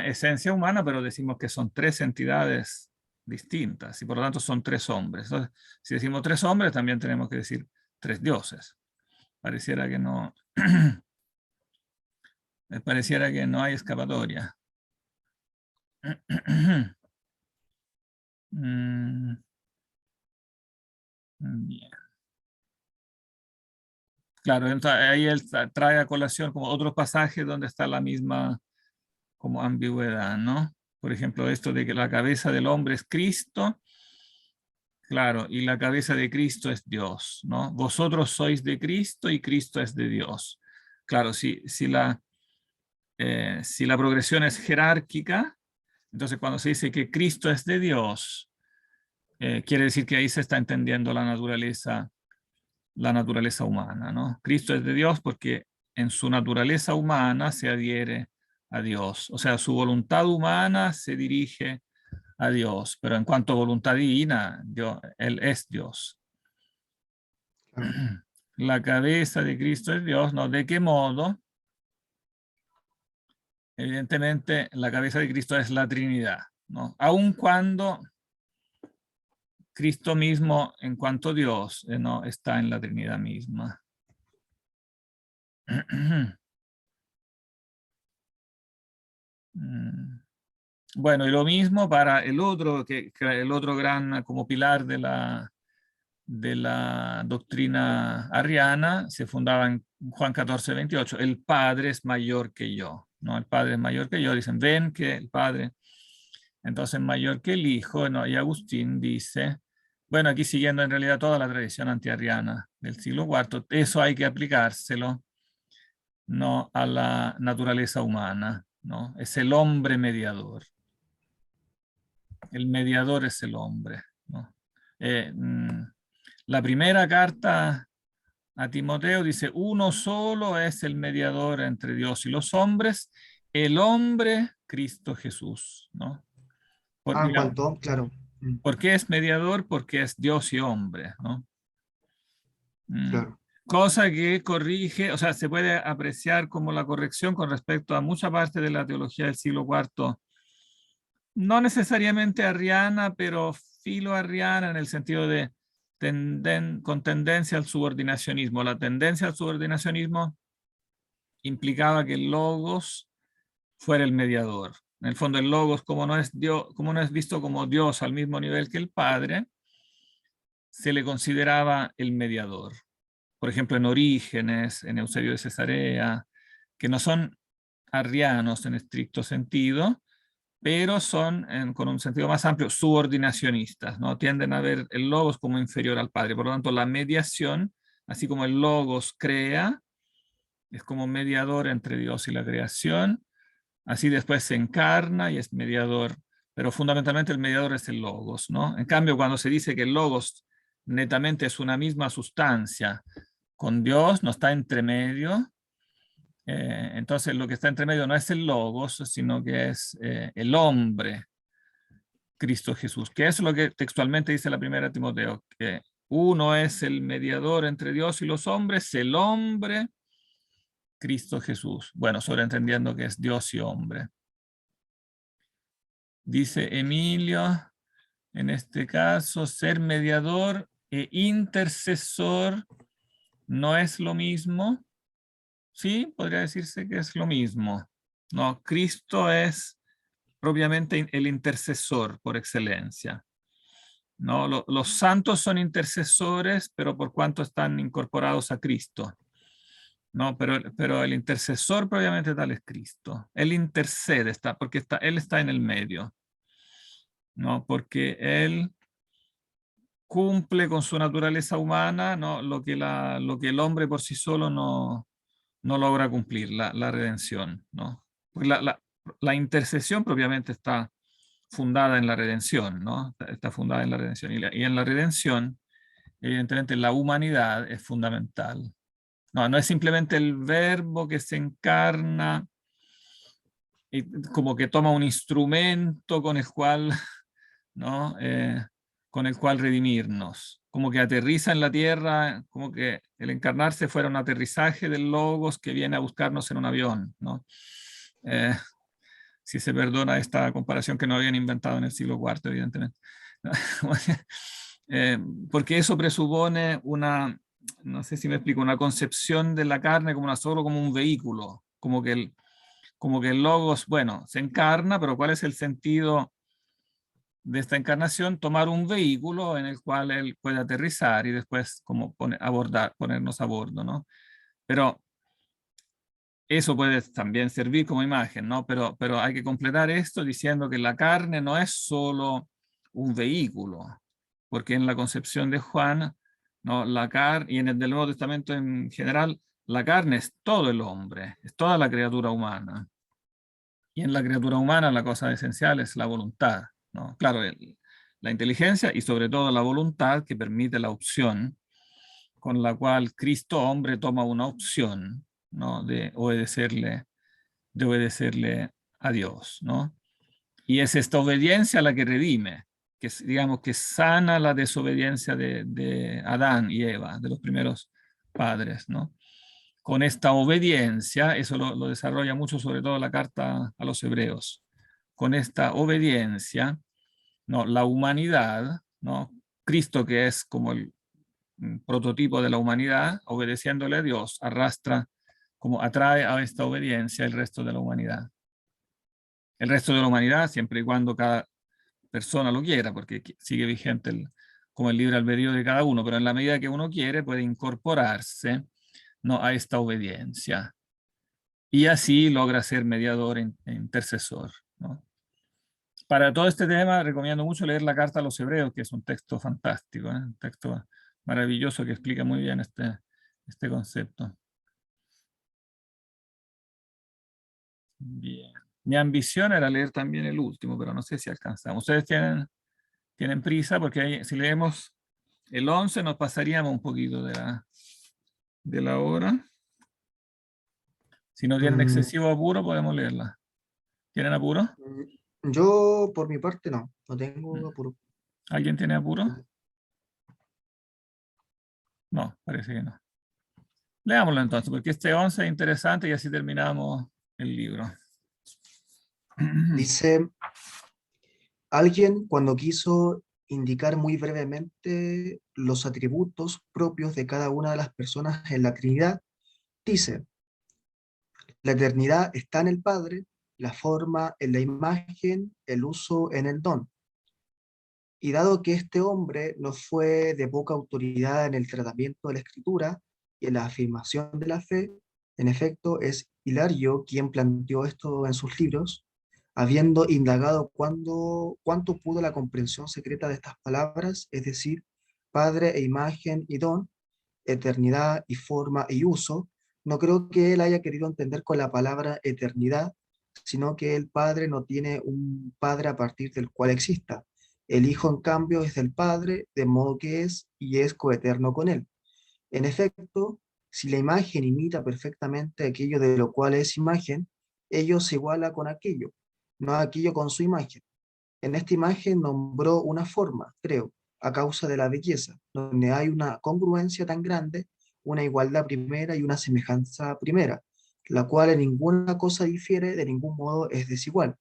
esencia humana, pero decimos que son tres entidades distintas y por lo tanto son tres hombres. Entonces, si decimos tres hombres, también tenemos que decir tres dioses. Pareciera que no, pareciera que no hay escapatoria. Bien. Claro, entonces ahí él trae a colación como otros pasajes donde está la misma como ambigüedad, ¿no? Por ejemplo, esto de que la cabeza del hombre es Cristo, claro, y la cabeza de Cristo es Dios, ¿no? Vosotros sois de Cristo y Cristo es de Dios. Claro, si la progresión es jerárquica, entonces cuando se dice que Cristo es de Dios, quiere decir que ahí se está entendiendo la naturaleza humana, ¿no? Cristo es de Dios porque en su naturaleza humana se adhiere a Dios, o sea, su voluntad humana se dirige a Dios, pero en cuanto a voluntad divina, Él es Dios. La cabeza de Cristo es Dios, ¿no? ¿De qué modo? Evidentemente, la cabeza de Cristo es la Trinidad, ¿no? Aun cuando Cristo mismo, en cuanto Dios, no está en la Trinidad misma. Bueno, y lo mismo para el otro gran como pilar de la doctrina arriana, se fundaba en Juan 14:28, el Padre es mayor que yo, ¿no? El Padre es mayor que yo, dicen, ven que el Padre, entonces mayor que el Hijo, ¿no? Y Agustín dice, bueno, aquí siguiendo en realidad toda la tradición antiarriana del siglo IV, eso hay que aplicárselo, ¿no? A la naturaleza humana, ¿no? Es el hombre mediador. El mediador es el hombre, ¿no? La primera carta a Timoteo dice, uno solo es el mediador entre Dios y los hombres, el hombre Cristo Jesús, ¿no? En cuanto, claro. ¿Por qué es mediador? Porque es Dios y hombre, ¿no? Claro. Cosa que corrige, o sea, se puede apreciar como la corrección con respecto a mucha parte de la teología del siglo IV, no necesariamente arriana, pero filoarriana en el sentido de con tendencia al subordinacionismo. La tendencia al subordinacionismo implicaba que el logos fuera el mediador. En el fondo, el logos, como no es Dios, como no es visto como Dios al mismo nivel que el Padre, se le consideraba el mediador. Por ejemplo, en Orígenes, en Eusebio de Cesarea, que no son arrianos en estricto sentido, pero son, con un sentido más amplio, subordinacionistas, ¿no? Tienden a ver el logos como inferior al Padre. Por lo tanto, la mediación, así como el logos crea, es como mediador entre Dios y la creación, así después se encarna y es mediador, pero fundamentalmente el mediador es el logos, ¿no? En cambio, cuando se dice que el logos netamente es una misma sustancia con Dios, no está entre medio, entonces lo que está entre medio no es el logos, sino que es el hombre, Cristo Jesús, que es lo que textualmente dice la primera Timoteo, que uno es el mediador entre Dios y los hombres, el hombre, Cristo Jesús. Bueno, sobreentendiendo que es Dios y hombre. Dice Emilio, en este caso, ser mediador e intercesor no es lo mismo. Sí, podría decirse que es lo mismo. No, Cristo es propiamente el intercesor por excelencia. ¿No? Los santos son intercesores, pero por cuanto están incorporados a Cristo. ¿No? Pero el intercesor propiamente tal es Cristo. Él intercede, porque Él está en el medio. ¿No? Porque Él cumple con su naturaleza humana, ¿no? lo que el hombre por sí solo no logra cumplir, la redención. ¿No? Porque la intercesión propiamente está fundada en la redención, ¿no? Está fundada en la redención. Y en la redención, evidentemente, la humanidad es fundamental. No es simplemente el verbo que se encarna y como que toma un instrumento con el cual, ¿no? Con el cual redimirnos. Como que aterriza en la tierra, como que el encarnarse fuera un aterrizaje del logos que viene a buscarnos en un avión, ¿no? Si se perdona esta comparación que no habían inventado en el siglo IV, evidentemente. Porque eso presupone no sé si me explico, una concepción de la carne solo como un vehículo, como que el logos, bueno, se encarna, pero ¿cuál es el sentido de esta encarnación? Tomar un vehículo en el cual él puede aterrizar y después como ponernos a bordo, ¿no? Pero eso puede también servir como imagen, ¿no? Pero hay que completar esto diciendo que la carne no es solo un vehículo, porque en la concepción de Juan, ¿no? La carne, y en el del Nuevo Testamento en general, la carne es todo el hombre, es toda la criatura humana. Y en la criatura humana la cosa esencial es la voluntad, ¿no? Claro, la inteligencia y sobre todo la voluntad que permite la opción, con la cual Cristo hombre toma una opción, ¿no? de obedecerle a Dios, ¿no? Y es esta obediencia la que redime, que digamos que sana la desobediencia de Adán y Eva, de los primeros padres, ¿no? Con esta obediencia, eso lo desarrolla mucho sobre todo la carta a los hebreos, con esta obediencia, ¿no? La humanidad, ¿no? Cristo, que es como el prototipo de la humanidad, obedeciéndole a Dios, atrae a esta obediencia el resto de la humanidad. El resto de la humanidad, siempre y cuando cada persona lo quiera, porque sigue vigente como el libre albedrío de cada uno, pero en la medida que uno quiere puede incorporarse, ¿no? a esta obediencia. Y así logra ser mediador e intercesor, ¿no? Para todo este tema recomiendo mucho leer la carta a los hebreos, que es un texto fantástico, un texto maravilloso que explica muy bien este concepto. Bien. Mi ambición era leer también el último, pero no sé si alcanzamos. Ustedes tienen prisa porque si leemos el 11 nos pasaríamos un poquito de la hora. Si no tienen excesivo apuro podemos leerla. ¿Tienen apuro? Yo, por mi parte, no tengo Mm. apuro. ¿Alguien tiene apuro? No, parece que no. Leámoslo entonces, porque este 11 es interesante y así terminamos el libro. Dice, alguien cuando quiso indicar muy brevemente los atributos propios de cada una de las personas en la Trinidad, dice, la eternidad está en el Padre, la forma en la imagen, el uso en el don. Y dado que este hombre no fue de poca autoridad en el tratamiento de la escritura y en la afirmación de la fe, en efecto es Hilario quien planteó esto en sus libros, habiendo indagado cuánto pudo la comprensión secreta de estas palabras, es decir, Padre e imagen y don, eternidad y forma y uso. No creo que él haya querido entender con la palabra eternidad, sino que el Padre no tiene un Padre a partir del cual exista. El Hijo, en cambio, es del Padre, de modo que es y es coeterno con él. En efecto, si la imagen imita perfectamente aquello de lo cual es imagen, ello se iguala con aquello, no aquello con su imagen. En esta imagen nombró una forma, creo, a causa de la belleza, donde hay una congruencia tan grande, una igualdad primera y una semejanza primera, la cual en ninguna cosa difiere, de ningún modo es desigual,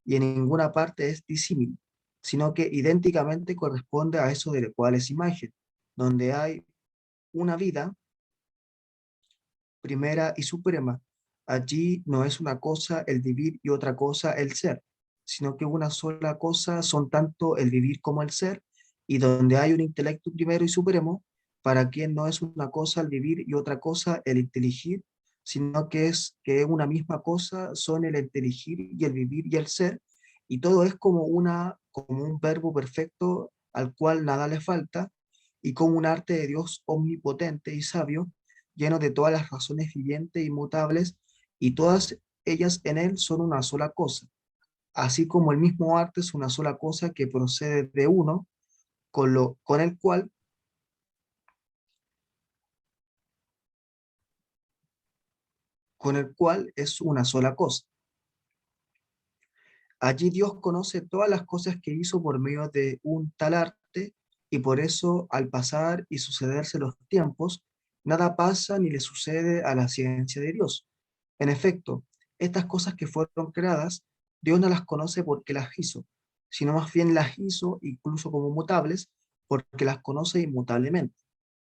y en ninguna parte es disímil, sino que idénticamente corresponde a eso de lo cual es imagen, donde hay una vida primera y suprema. Allí no es una cosa el vivir y otra cosa el ser, sino que una sola cosa son tanto el vivir como el ser, y donde hay un intelecto primero y supremo, para quien no es una cosa el vivir y otra cosa el inteligir, sino que una misma cosa son el inteligir y el vivir y el ser, y todo es como un verbo perfecto al cual nada le falta, y como un arte de Dios omnipotente y sabio, lleno de todas las razones vivientes e inmutables, y todas ellas en él son una sola cosa, así como el mismo arte es una sola cosa que procede de uno, con el cual es una sola cosa. Allí Dios conoce todas las cosas que hizo por medio de un tal arte, y por eso al pasar y sucederse los tiempos, nada pasa ni le sucede a la ciencia de Dios. En efecto, estas cosas que fueron creadas, Dios no las conoce porque las hizo, sino más bien las hizo incluso como mutables, porque las conoce inmutablemente.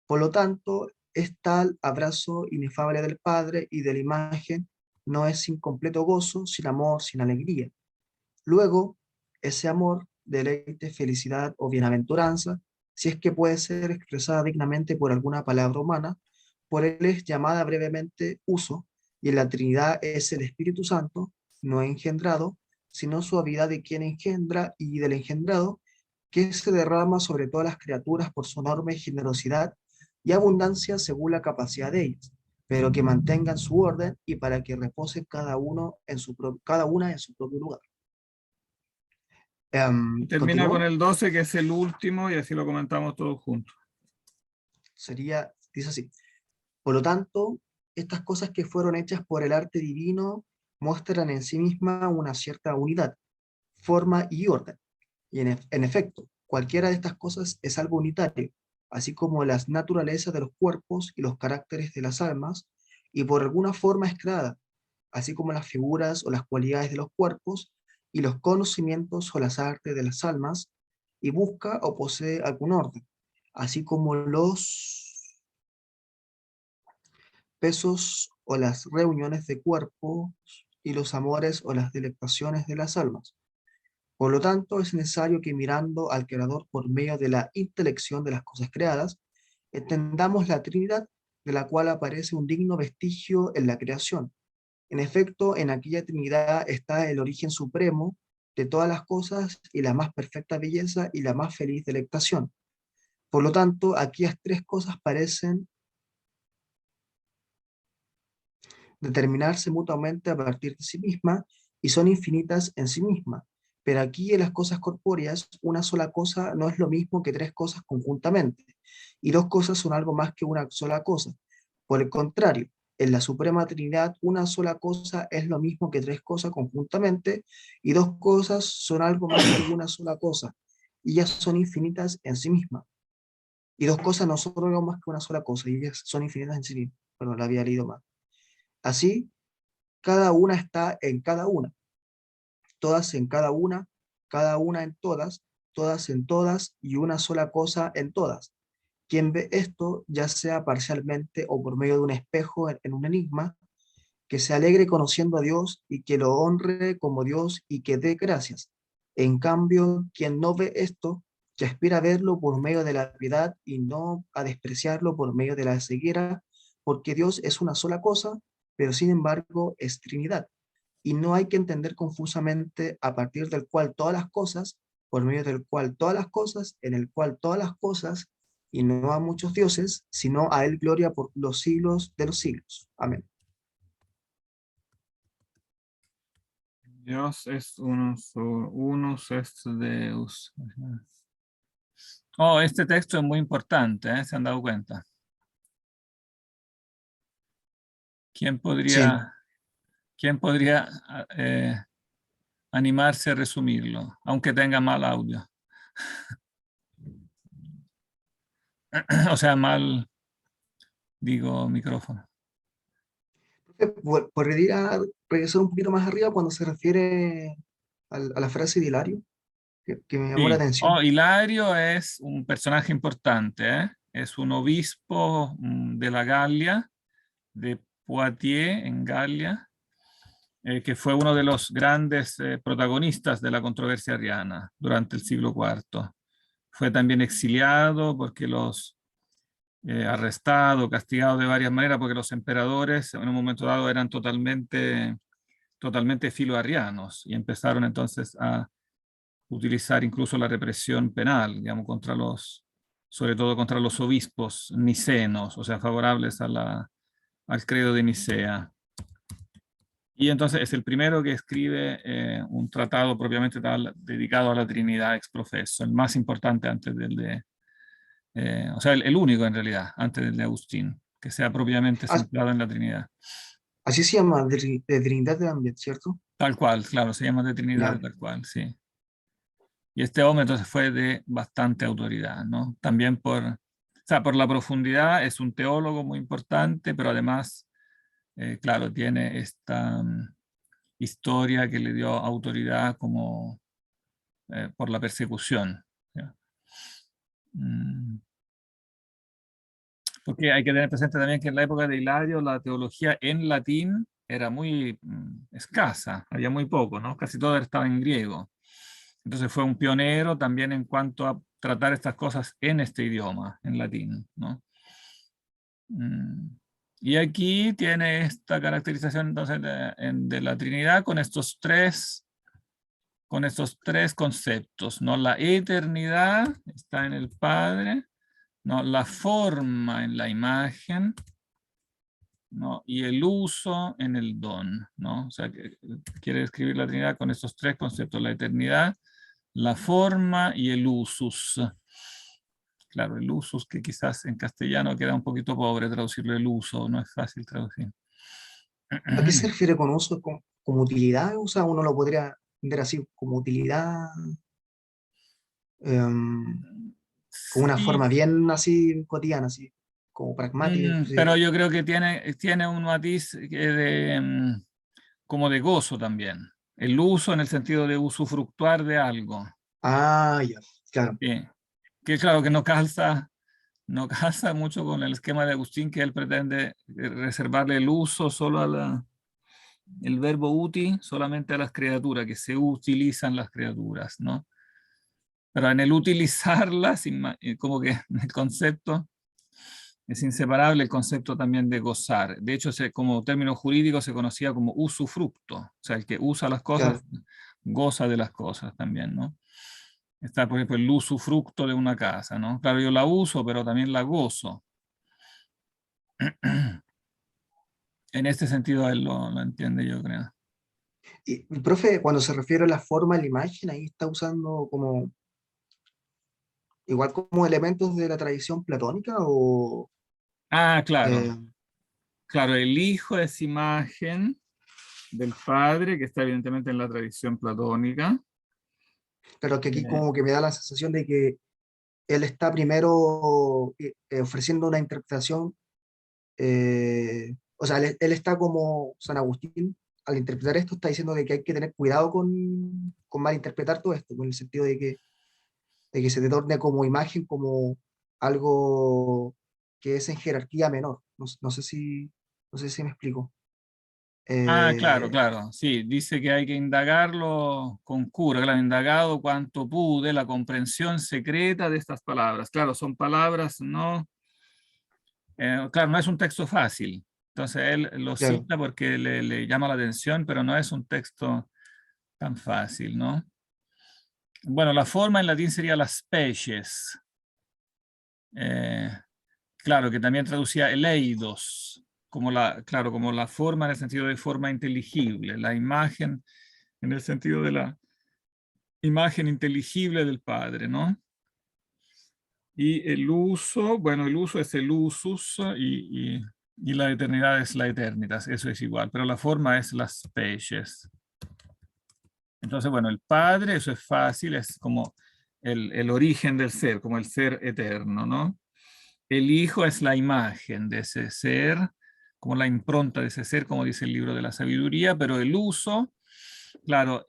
Por lo tanto, es tal abrazo inefable del Padre y de la imagen, no es sin completo gozo, sin amor, sin alegría. Luego, ese amor, deleite, felicidad o bienaventuranza, si es que puede ser expresada dignamente por alguna palabra humana, por él es llamada brevemente uso, y en la Trinidad es el Espíritu Santo, no engendrado, sino suavidad de quien engendra y del engendrado, que se derrama sobre todas las criaturas por su enorme generosidad y abundancia según la capacidad de ellas, pero que mantengan su orden y para que repose cada una en su propio lugar. Y termina con ¿Continúo? el 12, que es el último, y así lo comentamos todos juntos. Dice así. Por lo tanto, estas cosas que fueron hechas por el arte divino muestran en sí misma una cierta unidad, forma y orden. Y en efecto, cualquiera de estas cosas es algo unitario, así como las naturalezas de los cuerpos y los caracteres de las almas, y por alguna forma es creada, así como las figuras o las cualidades de los cuerpos y los conocimientos o las artes de las almas, y busca o posee algún orden, así como los pesos o las reuniones de cuerpos y los amores o las delectaciones de las almas. Por lo tanto, es necesario que mirando al Creador por medio de la intelección de las cosas creadas, entendamos la Trinidad, de la cual aparece un digno vestigio en la creación. En efecto, en aquella Trinidad está el origen supremo de todas las cosas y la más perfecta belleza y la más feliz delectación. Por lo tanto, aquellas tres cosas parecen determinarse mutuamente a partir de sí misma y son infinitas en sí misma. Pero aquí en las cosas corpóreas, una sola cosa no es lo mismo que tres cosas conjuntamente, y dos cosas son algo más que una sola cosa. Por el contrario, en la Suprema Trinidad una sola cosa es lo mismo que tres cosas conjuntamente, y dos cosas son algo más que una sola cosa, y ellas son infinitas en sí mismas. Y dos cosas no son algo más que una sola cosa, y ellas son infinitas en sí mismas. Bueno, la había leído mal. Así, cada una está en cada una, todas en cada una todas en todas, y una sola cosa en todas. Quien ve esto, ya sea parcialmente o por medio de un espejo en un enigma, que se alegre conociendo a Dios y que lo honre como Dios y que dé gracias. En cambio, quien no ve esto, que aspira a verlo por medio de la piedad y no a despreciarlo por medio de la ceguera, porque Dios es una sola cosa, pero sin embargo es Trinidad. Y no hay que entender confusamente a partir del cual todas las cosas, por medio del cual todas las cosas, en el cual todas las cosas, y no a muchos dioses, sino a Él gloria por los siglos de los siglos. Amén. Dios es unus est Deus. Oh, este texto es muy importante, ¿eh? ¿Se han dado cuenta? ¿Quién Sí, podría animarse a resumirlo, aunque tenga mal audio? O sea, mal, digo, micrófono. ¿podría regresar un poquito más arriba cuando se refiere a la frase de Hilario? Que me llamó la Sí. atención. Oh, Hilario es un personaje importante, ¿eh? Es un obispo de la Galia, de Poitiers, en Galia, que fue uno de los grandes protagonistas de la controversia arriana durante el siglo IV. Fue también exiliado porque los arrestado, castigado de varias maneras, porque los emperadores en un momento dado eran totalmente filoarrianos y empezaron entonces a utilizar incluso la represión penal, digamos, sobre todo contra los obispos nicenos, o sea, favorables al credo de Nicea. Y entonces es el primero que escribe un tratado propiamente tal dedicado a la Trinidad ex professo, el más importante antes del de, o sea, el único en realidad, antes del de Agustín, que sea propiamente Ah, centrado en la Trinidad. así se llama, de Trinidad de Ambient, ¿cierto? Tal cual, claro, se llama de Trinidad Ya. tal cual, sí. Y este hombre entonces fue de bastante autoridad, ¿no? También o sea, por la profundidad, es un teólogo muy importante, pero además, claro, tiene esta historia que le dio autoridad como por la persecución. ¿Ya? Porque hay que tener presente también que en la época de Hilario la teología en latín era muy escasa, había muy poco, ¿no? Casi todo estaba en griego. Entonces fue un pionero también en cuanto a tratar estas cosas en este idioma, en latín, ¿no? Y aquí tiene esta caracterización entonces de la Trinidad con estos tres conceptos, ¿no? La eternidad está en el Padre, ¿no? La forma en la imagen, ¿no? Y el uso en el don, ¿no? O sea, que quiere describir la Trinidad con estos tres conceptos, la eternidad, la forma y el usus. Claro, el usus, que quizás en castellano queda un poquito pobre traducirlo el uso, no es fácil traducir. ¿A qué se refiere con uso? ¿Como utilidad? O sea, uno lo podría entender así, como utilidad, em, como una Sí, forma bien así cotidiana, así, como pragmática pero inclusive. yo creo que tiene un matiz como de gozo también. El uso en el sentido de usufructuar de algo. Ah, ya, claro. Sí. Que claro que no calza mucho con el esquema de Agustín, que él pretende reservarle el uso solo el verbo uti solamente a las criaturas, que se utilizan las criaturas, ¿no? Pero en el utilizarlas, como que el concepto es inseparable el concepto también de gozar. De hecho, como término jurídico se conocía como usufructo, o sea, el que usa las cosas Claro. goza de las cosas también, ¿no? Está, por ejemplo, el usufructo de una casa, ¿no? Claro, yo la uso, pero también la gozo. En este sentido él lo entiende, yo creo. Y el profe, cuando se refiere a la forma, a la imagen, ahí está usando como, igual como elementos de la tradición platónica o... Ah, claro, eh, claro, el Hijo es imagen del Padre, que está evidentemente en la tradición platónica. Pero que aquí Eh, como que me da la sensación de que él está primero ofreciendo una interpretación, o sea, él está como San Agustín, al interpretar esto está diciendo de que hay que tener cuidado con malinterpretar todo esto, con el sentido de que se te torne como imagen, como algo que es en jerarquía menor. No sé si me explico. claro, Eh, claro, sí, dice que hay que indagarlo con cura, claro, indagado cuanto pude, la comprensión secreta de estas palabras. Claro, son palabras, no, claro, no es un texto fácil. Entonces él lo claro, cita porque le llama la atención, pero no es un texto tan fácil, ¿no? Bueno, la forma en latín sería las species. Eh, claro, que también traducía eleidos, como la, claro, como la forma en el sentido de forma inteligible, la imagen en el sentido de la imagen inteligible del Padre, ¿no? Y el uso, bueno, el uso es el usus y la eternidad es la eternitas, eso es igual, pero la forma es las species. Entonces, bueno, el Padre, eso es fácil, es como el origen del ser, como el ser eterno, ¿no? El Hijo es la imagen de ese ser, como la impronta de ese ser, como dice el libro de la sabiduría, pero el uso, claro,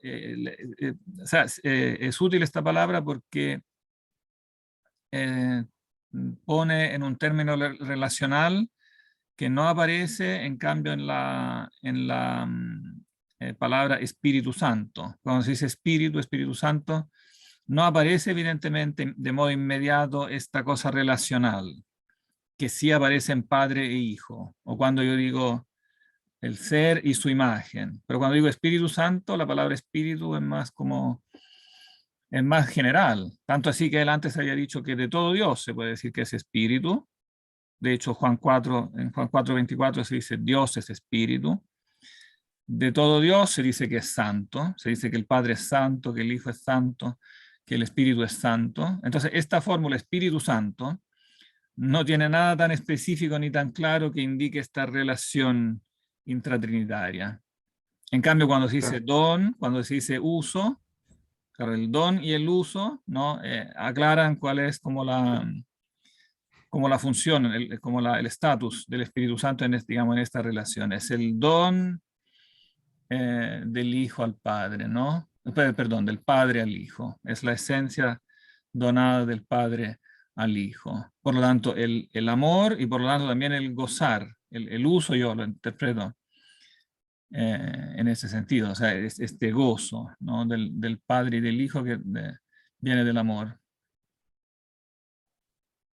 o sea, es útil esta palabra porque eh, pone en un término relacional que no aparece, en cambio, en la palabra Espíritu Santo. Cuando se dice Espíritu, Espíritu Santo, no aparece evidentemente de modo inmediato esta cosa relacional, que sí aparece en Padre e Hijo, o cuando yo digo el ser y su imagen. Pero cuando digo Espíritu Santo, la palabra Espíritu es más general. Tanto así que él antes había dicho que de todo Dios se puede decir que es Espíritu. De hecho, en Juan 4:24 se dice Dios es Espíritu. De todo Dios se dice que es santo, se dice que el Padre es santo, que el Hijo es santo, que el Espíritu es santo. Entonces, esta fórmula Espíritu Santo no tiene nada tan específico ni tan claro que indique esta relación intratrinitaria. En cambio, cuando se dice claro, don, cuando se dice uso, claro, el don y el uso, ¿no? Aclaran cuál es como la función, como el estatus del Espíritu Santo digamos, en esta relación. Es el don del Hijo al Padre, ¿no? Perdón, del Padre al Hijo. Es la esencia donada del Padre al Hijo. Por lo tanto, el amor y por lo tanto también el gozar, el uso yo lo interpreto en ese sentido, o sea, este gozo, ¿no? Del Padre y del Hijo que viene del amor.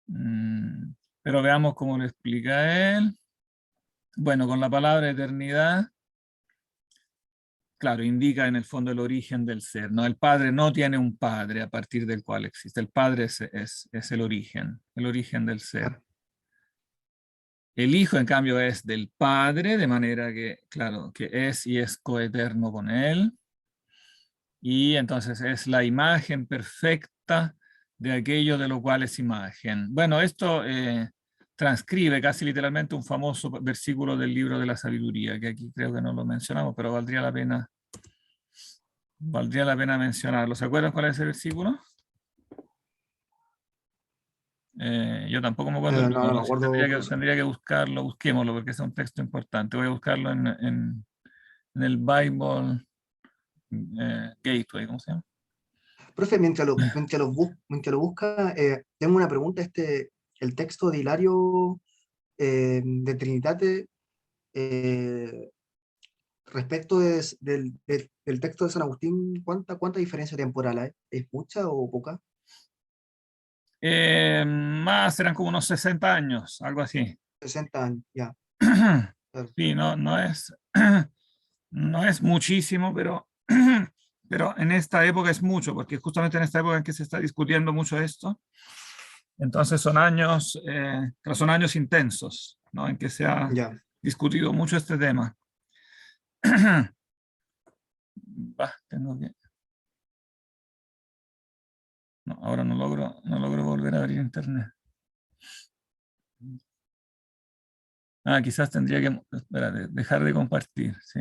Mm, pero veamos cómo lo explica él. Bueno, con la palabra eternidad, claro, indica en el fondo el origen del ser, ¿no? El Padre no tiene un Padre a partir del cual existe. El Padre es el origen del ser. claro. El Hijo, en cambio, es del Padre, de manera que, claro, que es y es coeterno con Él. Y entonces es la imagen perfecta de aquello de lo cual es imagen. Bueno, esto transcribe casi literalmente un famoso versículo del libro de la sabiduría, que aquí creo que no lo mencionamos, pero valdría la pena mencionarlo. ¿Se acuerdan cuál es ese versículo? Yo tampoco me acuerdo el No, no me número, sí, acuerdo, profesor. tendría que buscarlo, busquémoslo, porque es un texto importante. Voy a buscarlo en el Bible Gateway, ¿cómo se llama? Profe, mientras lo busca, tengo una pregunta. El texto de Hilario de Trinitate, eh, respecto del texto de San Agustín, ¿cuánta diferencia temporal hay? ¿Es mucha o poca? Más eran como unos 60 años, algo así. 60 años, ya, claro. Sí, no es muchísimo, pero en esta época es mucho, porque justamente en esta época en que se está discutiendo mucho esto, entonces son años intensos, ¿no? En que se ha Ya. discutido mucho este tema. Tengo que... No, ahora no logro volver a abrir internet. Ah, quizás tendría que dejar de compartir. Sí.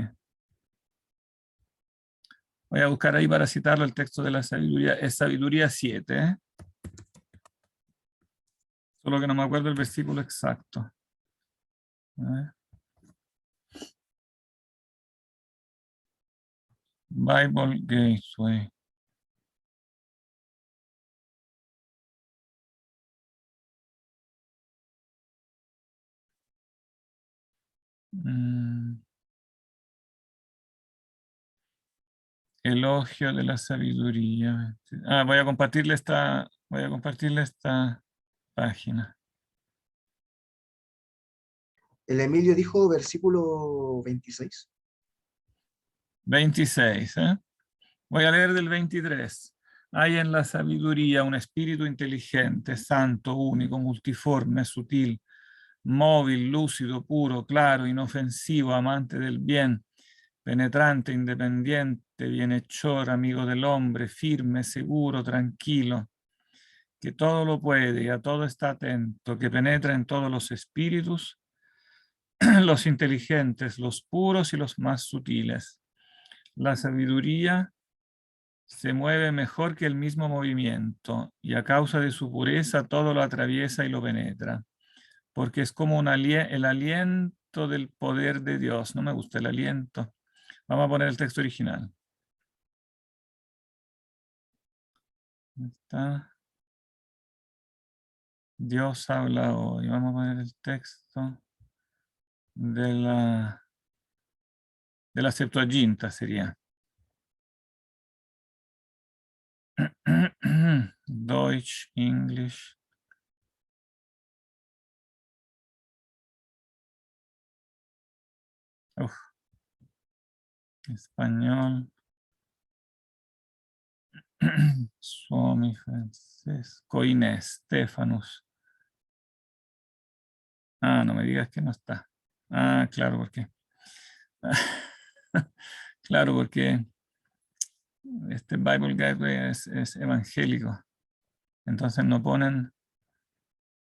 Voy a buscar ahí para citarlo el texto de la sabiduría. Es sabiduría 7. ¿Eh? Solo que no me acuerdo el versículo exacto. A ver. Bible Gateway. Elogio de la sabiduría. Ah, voy a compartirle esta página. El Emilio dijo versículo 26. 26, ¿eh? Voy a leer del 23. Hay en la sabiduría un espíritu inteligente, santo, único, multiforme, sutil, móvil, lúcido, puro, claro, inofensivo, amante del bien, penetrante, independiente, bienhechor, amigo del hombre, firme, seguro, tranquilo, que todo lo puede y a todo está atento, que penetra en todos los espíritus, los inteligentes, los puros y los más sutiles. La sabiduría se mueve mejor que el mismo movimiento y a causa de su pureza todo lo atraviesa y lo penetra, porque es como el aliento del poder de Dios. No me gusta el aliento. Vamos a poner el texto original. ¿Está? Dios habla hoy. Vamos a poner el texto de la Septuaginta sería. Deutsch, English. Uf. Español. Suomi, Francesco, Inés, Stefanus. Ah, no me digas que no está. Ah, claro, porque. Claro, porque este Bible Gateway es evangélico. Entonces no ponen.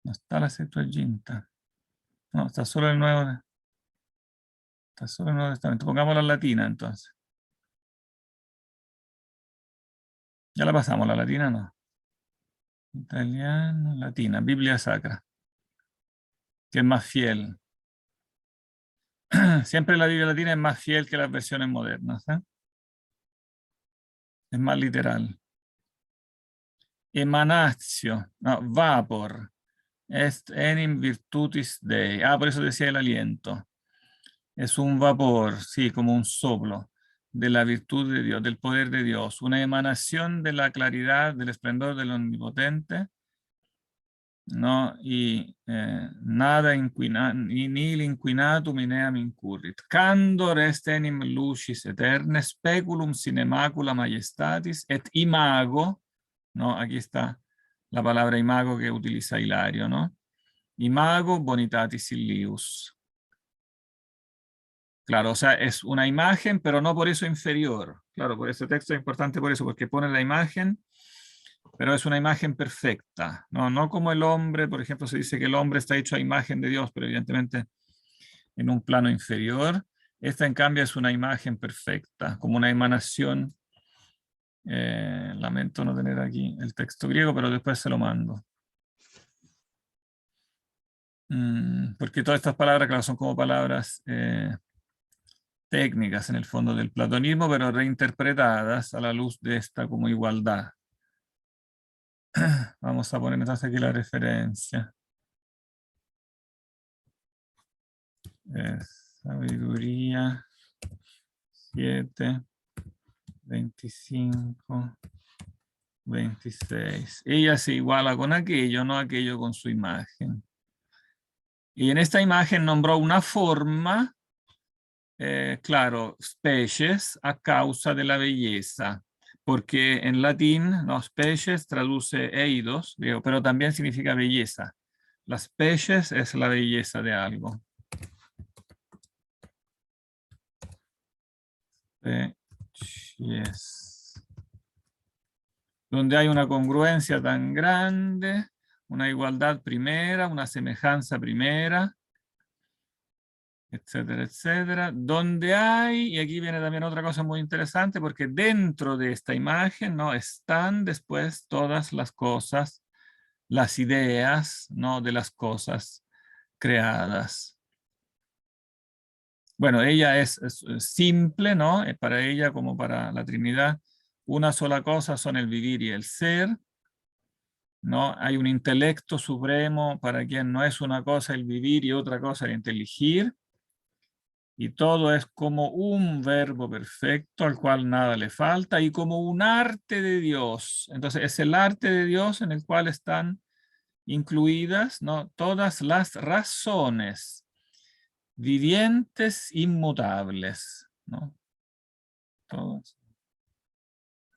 No está la Septuaginta. No, está solo el Nuevo. Está solo el Nuevo Testamento. Pongamos la latina entonces. Ya la pasamos, la latina no. Italiano, latina, Biblia Sacra, que es más fiel. Siempre la Biblia latina es más fiel que las versiones modernas. ¿Eh? Es más literal. Emanatio, no, vapor. Est enim virtutis Dei. Ah, por eso decía el aliento. Es un vapor, sí, como un soplo de la virtud de Dios, del poder de Dios. Una emanación de la claridad, del esplendor del Omnipotente. No, y nada nil inquinatum in eam incurrit. Candor est enim lucis eterne, speculum sine macula majestatis, et imago, no, aquí está la palabra imago que utiliza Hilario, ¿no? Imago bonitatis illius. Claro, o sea, es una imagen, pero no por eso inferior. Claro, por este texto es importante por eso, porque pone la imagen, pero es una imagen perfecta, ¿no? No como el hombre, por ejemplo, se dice que el hombre está hecho a imagen de Dios, pero evidentemente en un plano inferior. Esta, en cambio, es una imagen perfecta, como una emanación. Lamento no tener aquí el texto griego, pero después se lo mando. Porque todas estas palabras, claro, son como palabras técnicas en el fondo del platonismo, pero reinterpretadas a la luz de esta como igualdad. Vamos a poner entonces aquí la referencia. Sabiduría 7, 25, 26. Ella se iguala con aquello, no aquello con su imagen. Y en esta imagen nombró una forma, claro, species, a causa de la belleza. Porque en latín, no, species traduce eidos, pero también significa belleza. La species es la belleza de algo. Species. Donde hay una congruencia tan grande, una igualdad primera, una semejanza primera, etcétera, etcétera. Donde hay, y aquí viene también otra cosa muy interesante, porque dentro de esta imagen, ¿no?, están después todas las cosas, las ideas, ¿no?, de las cosas creadas. Bueno, ella es simple, ¿no? Para ella como para la Trinidad, una sola cosa son el vivir y el ser, ¿no? Hay un intelecto supremo para quien no es una cosa el vivir y otra cosa el inteligir, y todo es como un verbo perfecto al cual nada le falta y como un arte de Dios. Entonces es el arte de Dios en el cual están incluidas, ¿no?, todas las razones vivientes inmutables, ¿no? Todas.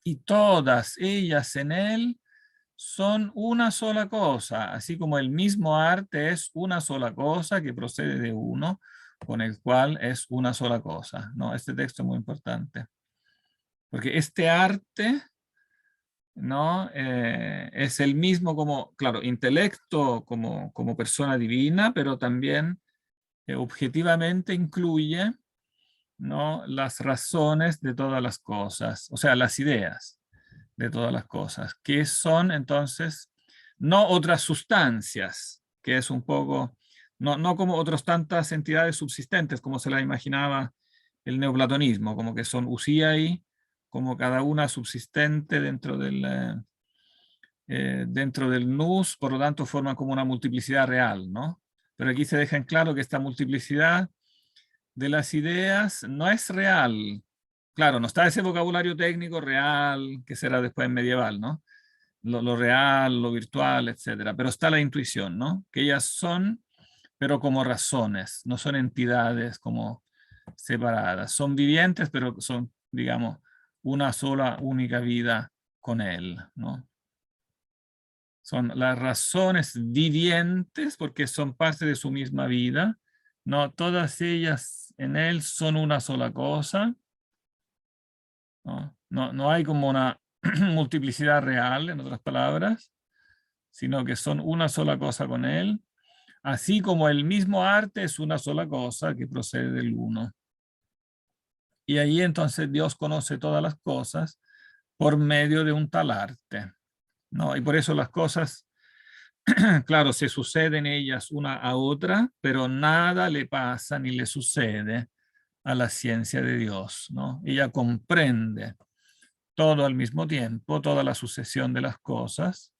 Y todas ellas en él son una sola cosa, así como el mismo arte es una sola cosa que procede de uno, con el cual es una sola cosa, ¿no? Este texto es muy importante, porque este arte, ¿no?, es el mismo como, claro, intelecto como persona divina, pero también objetivamente incluye, ¿no?, las razones de todas las cosas, o sea, las ideas de todas las cosas, que son entonces no otras sustancias, que es un poco, no como otras tantas entidades subsistentes, como se la imaginaba el neoplatonismo, como que son usíai, como cada una subsistente dentro del nous, por lo tanto forman como una multiplicidad real, ¿no? Pero aquí se deja en claro que esta multiplicidad de las ideas no es real. Claro, no está ese vocabulario técnico real que será después medieval, ¿no? Lo real, lo virtual, etcétera. Pero está la intuición, ¿no? Que ellas son, pero como razones, no son entidades como separadas. Son vivientes, pero son, digamos, una sola, única vida con él, ¿no? Son las razones vivientes porque son parte de su misma vida, ¿no? Todas ellas en él son una sola cosa, ¿no? No hay como una multiplicidad real, en otras palabras, sino que son una sola cosa con él, así como el mismo arte es una sola cosa que procede del uno. Y ahí entonces Dios conoce todas las cosas por medio de un tal arte, ¿no? Y por eso las cosas, claro, se suceden ellas una a otra, pero nada le pasa ni le sucede a la ciencia de Dios, ¿no? Ella comprende todo al mismo tiempo, toda la sucesión de las cosas,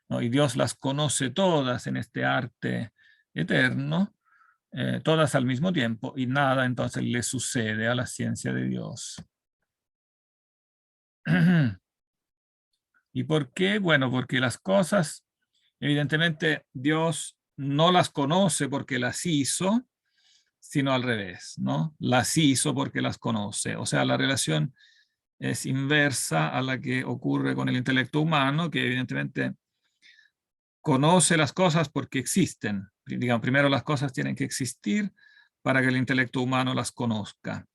¿no? Y Dios las conoce todas en este arte eterno, todas al mismo tiempo, y nada entonces le sucede a la ciencia de Dios. ¿Y por qué? Bueno, porque las cosas, evidentemente, Dios no las conoce porque las hizo, sino al revés, ¿no? Las hizo porque las conoce. O sea, la relación es inversa a la que ocurre con el intelecto humano, que evidentemente conoce las cosas porque existen. Digamos, primero las cosas tienen que existir para que el intelecto humano las conozca.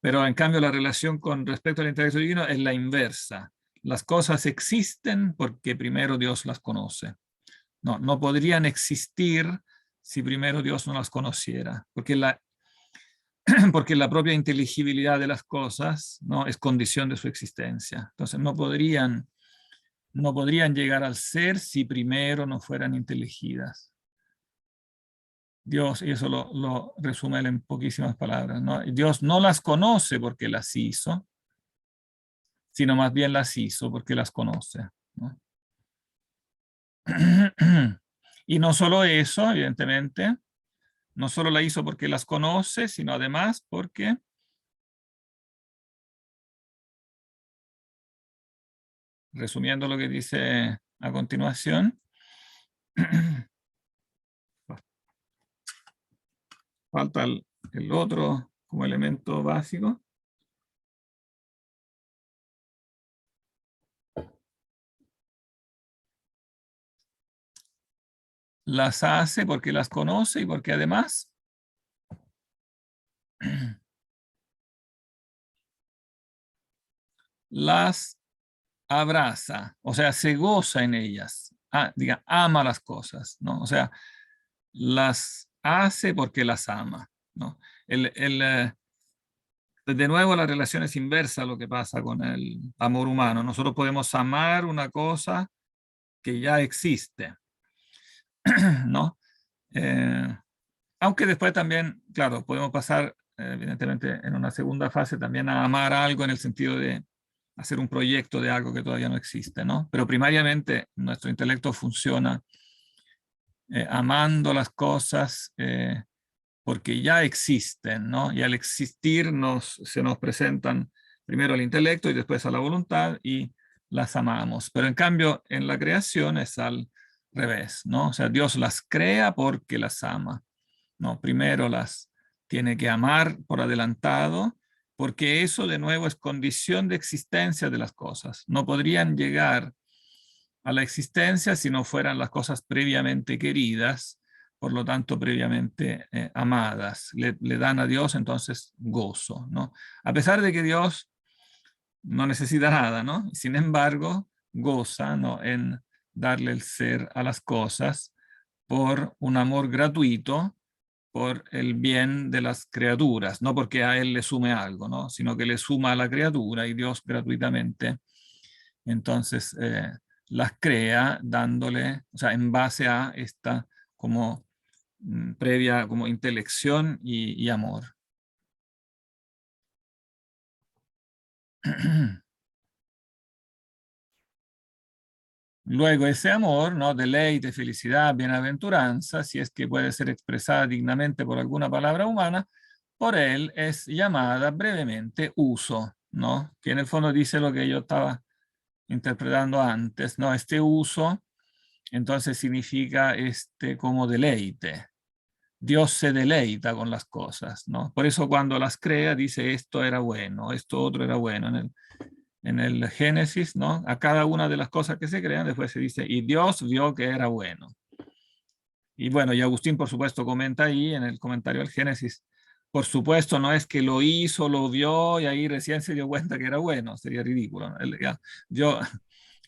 Pero en cambio la relación con respecto al intelecto divino es la inversa. Las cosas existen porque primero Dios las conoce. No podrían existir si primero Dios no las conociera, porque porque la propia inteligibilidad de las cosas, ¿no?, es condición de su existencia. Entonces no podrían llegar al ser si primero no fueran inteligidas. Dios, y eso lo resume él en poquísimas palabras, ¿no? Dios no las conoce porque las hizo, sino más bien las hizo porque las conoce, ¿no? Y no solo eso, evidentemente, no solo la hizo porque las conoce, sino además porque resumiendo lo que dice a continuación, falta el otro como elemento básico. Las hace porque las conoce y porque además las abraza, o sea, se goza en ellas, ama las cosas, ¿no? O sea, las hace porque las ama, ¿no? De nuevo, la relación es inversa a lo que pasa con el amor humano. Nosotros podemos amar una cosa que ya existe, ¿no? Aunque después también, claro, podemos pasar, evidentemente, en una segunda fase también a amar algo en el sentido de hacer un proyecto de algo que todavía no existe, ¿no? Pero primariamente nuestro intelecto funciona amando las cosas porque ya existen, ¿no? Y al existir se nos presentan primero al intelecto y después a la voluntad y las amamos. Pero en cambio, en la creación es al revés, ¿no? O sea, Dios las crea porque las ama, ¿no? Primero las tiene que amar por adelantado, porque eso de nuevo es condición de existencia de las cosas. No podrían llegar a la existencia si no fueran las cosas previamente queridas, por lo tanto previamente amadas. Le dan a Dios entonces gozo, ¿no? A pesar de que Dios no necesita nada, ¿no? Sin embargo, goza, ¿no?, en darle el ser a las cosas por un amor gratuito, por el bien de las criaturas, no porque a él le sume algo, ¿no?, sino que le suma a la criatura y Dios gratuitamente entonces las crea dándole, o sea, en base a esta como previa como intelección y amor. Luego ese amor, ¿no?, deleite, felicidad, bienaventuranza, si es que puede ser expresada dignamente por alguna palabra humana, por él es llamada brevemente uso, ¿no?, que en el fondo dice lo que yo estaba interpretando antes, ¿no? Este uso entonces significa como deleite. Dios se deleita con las cosas, ¿no? Por eso cuando las crea dice esto era bueno, esto otro era bueno. En el Génesis, ¿no?, a cada una de las cosas que se crean después se dice y Dios vio que era bueno. Y bueno, y Agustín por supuesto comenta ahí en el comentario al Génesis, por supuesto no es que lo hizo, lo vio y ahí recién se dio cuenta que era bueno, sería ridículo, ¿no?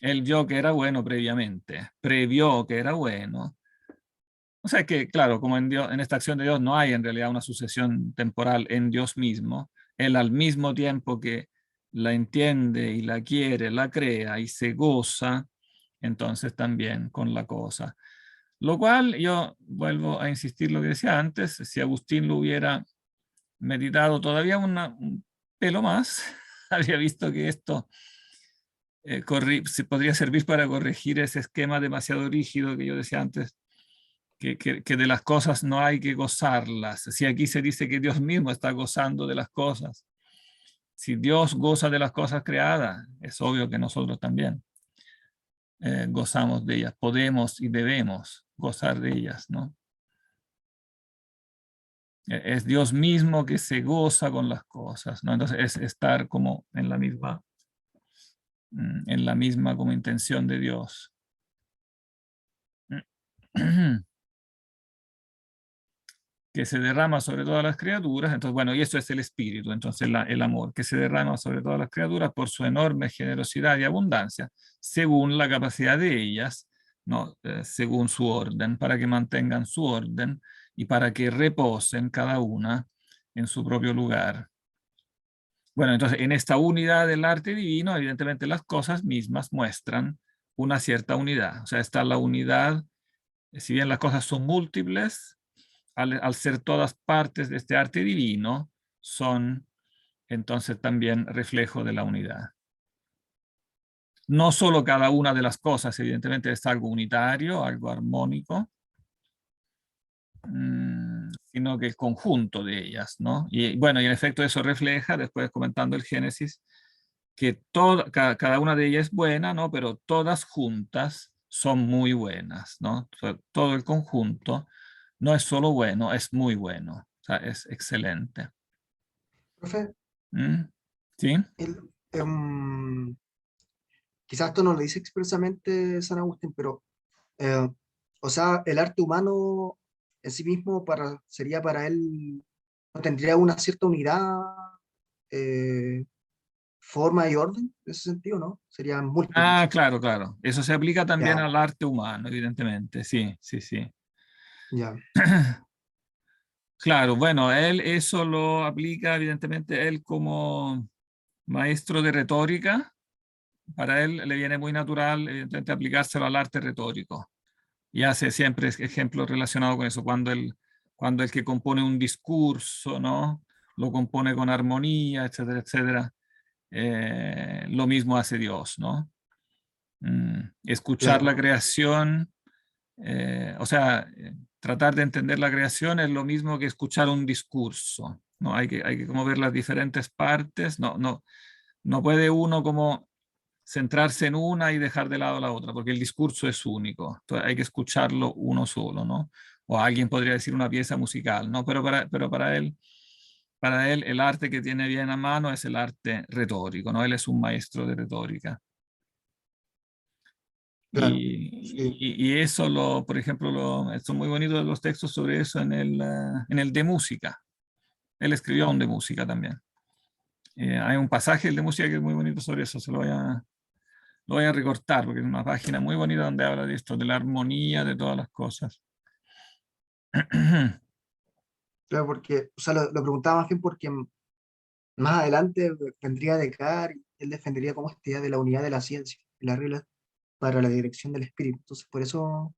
Él vio que era bueno previamente, previó que era bueno. O sea que, claro, como en Dios, en esta acción de Dios no hay en realidad una sucesión temporal en Dios mismo. Él al mismo tiempo que la entiende y la quiere, la crea y se goza, entonces también con la cosa. Lo cual yo vuelvo a insistir lo que decía antes, si Agustín lo hubiera meditado todavía un pelo más, habría visto que esto se podría servir para corregir ese esquema demasiado rígido que yo decía antes, que de las cosas no hay que gozarlas. Si aquí se dice que Dios mismo está gozando de las cosas, si Dios goza de las cosas creadas, es obvio que nosotros también gozamos de ellas, podemos y debemos gozar de ellas, ¿no? Es Dios mismo que se goza con las cosas, ¿no? Entonces es estar como en la misma como intención de Dios. Que se derrama sobre todas las criaturas, entonces bueno, y eso es el espíritu, entonces el amor, que se derrama sobre todas las criaturas por su enorme generosidad y abundancia, según la capacidad de ellas, ¿no? Según su orden, para que mantengan su orden y para que reposen cada una en su propio lugar. Bueno, entonces en esta unidad del arte divino, evidentemente las cosas mismas muestran una cierta unidad, o sea, está la unidad, si bien las cosas son múltiples, al ser todas partes de este arte divino, son entonces también reflejo de la unidad. No solo cada una de las cosas, evidentemente, es algo unitario, algo armónico, sino que el conjunto de ellas, ¿no? Y bueno, y en efecto eso refleja, después comentando el Génesis, que cada una de ellas es buena, ¿no? Pero todas juntas son muy buenas, ¿no? Todo el conjunto no es solo bueno, es muy bueno, o sea, es excelente. Profe, ¿Sí? el, quizás esto no lo dice expresamente San Agustín, pero, o sea, el arte humano en sí mismo sería para él, no tendría una cierta unidad, eh, forma y orden, en ese sentido, ¿no? Serían múltiples. Claro, claro. Eso se aplica también Ya, al arte humano, evidentemente. Sí, sí, sí. ya. Claro, bueno, él eso lo aplica evidentemente él como maestro de retórica. Para él le viene muy natural evidentemente aplicárselo al arte retórico. Y hace siempre ejemplos relacionados con eso, cuando el que compone un discurso, ¿no? Lo compone con armonía, etcétera, etcétera. Lo mismo hace Dios, ¿no? Escuchar Claro, la creación, o sea, tratar de entender la creación es lo mismo que escuchar un discurso, ¿no? Hay que como ver las diferentes partes, no puede uno como centrarse en una y dejar de lado la otra, porque el discurso es único, entonces hay que escucharlo uno solo, ¿no? O alguien podría decir una pieza musical, ¿no? Pero para él el arte que tiene bien a mano es el arte retórico, ¿no? Él es un maestro de retórica. claro, sí. Y eso, por ejemplo, son muy bonitos los textos sobre eso en el de música. Él escribió un de música también. Hay un pasaje del de música que es muy bonito sobre eso, lo voy a recortar porque es una página muy bonita donde habla de esto, de la armonía de todas las cosas. Claro, porque, o sea, lo preguntaba más bien porque más adelante vendría Descartes y él defendería como esta idea de la unidad de la ciencia y la regla para la dirección del espíritu. Entonces, por eso,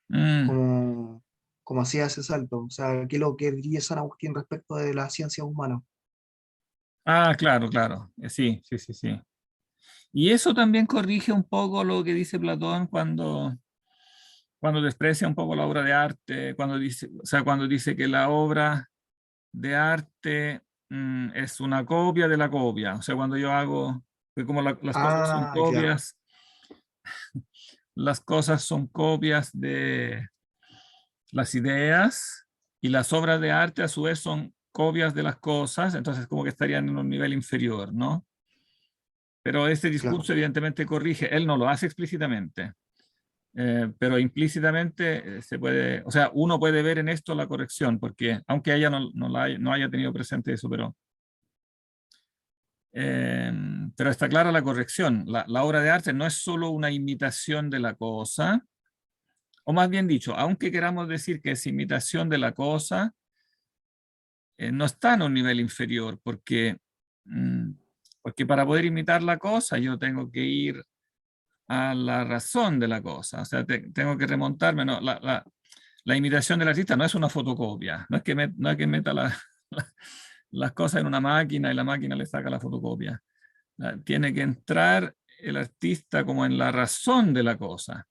Mm. como, como hacía ese salto, o sea, ¿qué es lo que diría San Agustín respecto de las ciencias humanas? Ah, claro, claro. Sí, sí, sí, sí. Y eso también corrige un poco lo que dice Platón cuando desprecia un poco la obra de arte, cuando dice, o sea, cuando dice que la obra de arte es una copia de la copia. O sea, cuando yo hago, que como las cosas son Ah, claro, copias, las cosas son copias de las ideas y las obras de arte a su vez son copias de las cosas, entonces como que estarían en un nivel inferior, ¿no? Pero este claro, discurso evidentemente corrige, él no lo hace explícitamente, pero implícitamente se puede, o sea, uno puede ver en esto la corrección, porque aunque ella no haya tenido presente eso, pero está clara la corrección. La obra de arte no es solo una imitación de la cosa, o más bien dicho, aunque queramos decir que es imitación de la cosa, no está en un nivel inferior, mm, porque para poder imitar la cosa yo tengo que ir a la razón de la cosa, o sea, tengo que remontarme, no, la imitación del artista no es una fotocopia, no es que meta las cosas en una máquina y la máquina le saca la fotocopia. Tiene que entrar el artista como en la razón de la cosa.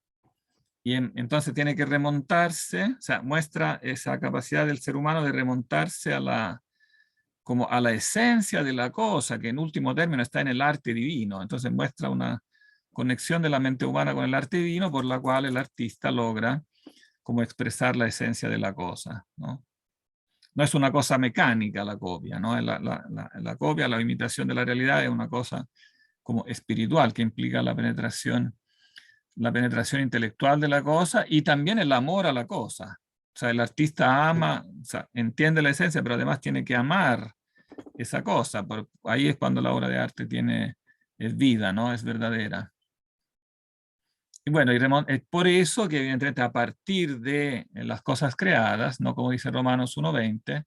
Y entonces tiene que remontarse, o sea, muestra esa capacidad del ser humano de remontarse como a la esencia de la cosa, que en último término está en el arte divino. Entonces muestra una conexión de la mente humana con el arte divino por la cual el artista logra como expresar la esencia de la cosa, ¿no? No es una cosa mecánica la copia, ¿no? La copia, la imitación de la realidad es una cosa como espiritual que implica la penetración intelectual de la cosa y también el amor a la cosa. O sea, el artista ama, o sea, entiende la esencia, pero además tiene que amar esa cosa. Ahí es cuando la obra de arte es vida, ¿no? Es verdadera. Y bueno, es por eso que evidentemente a partir de las cosas creadas, no como dice Romanos 1:20,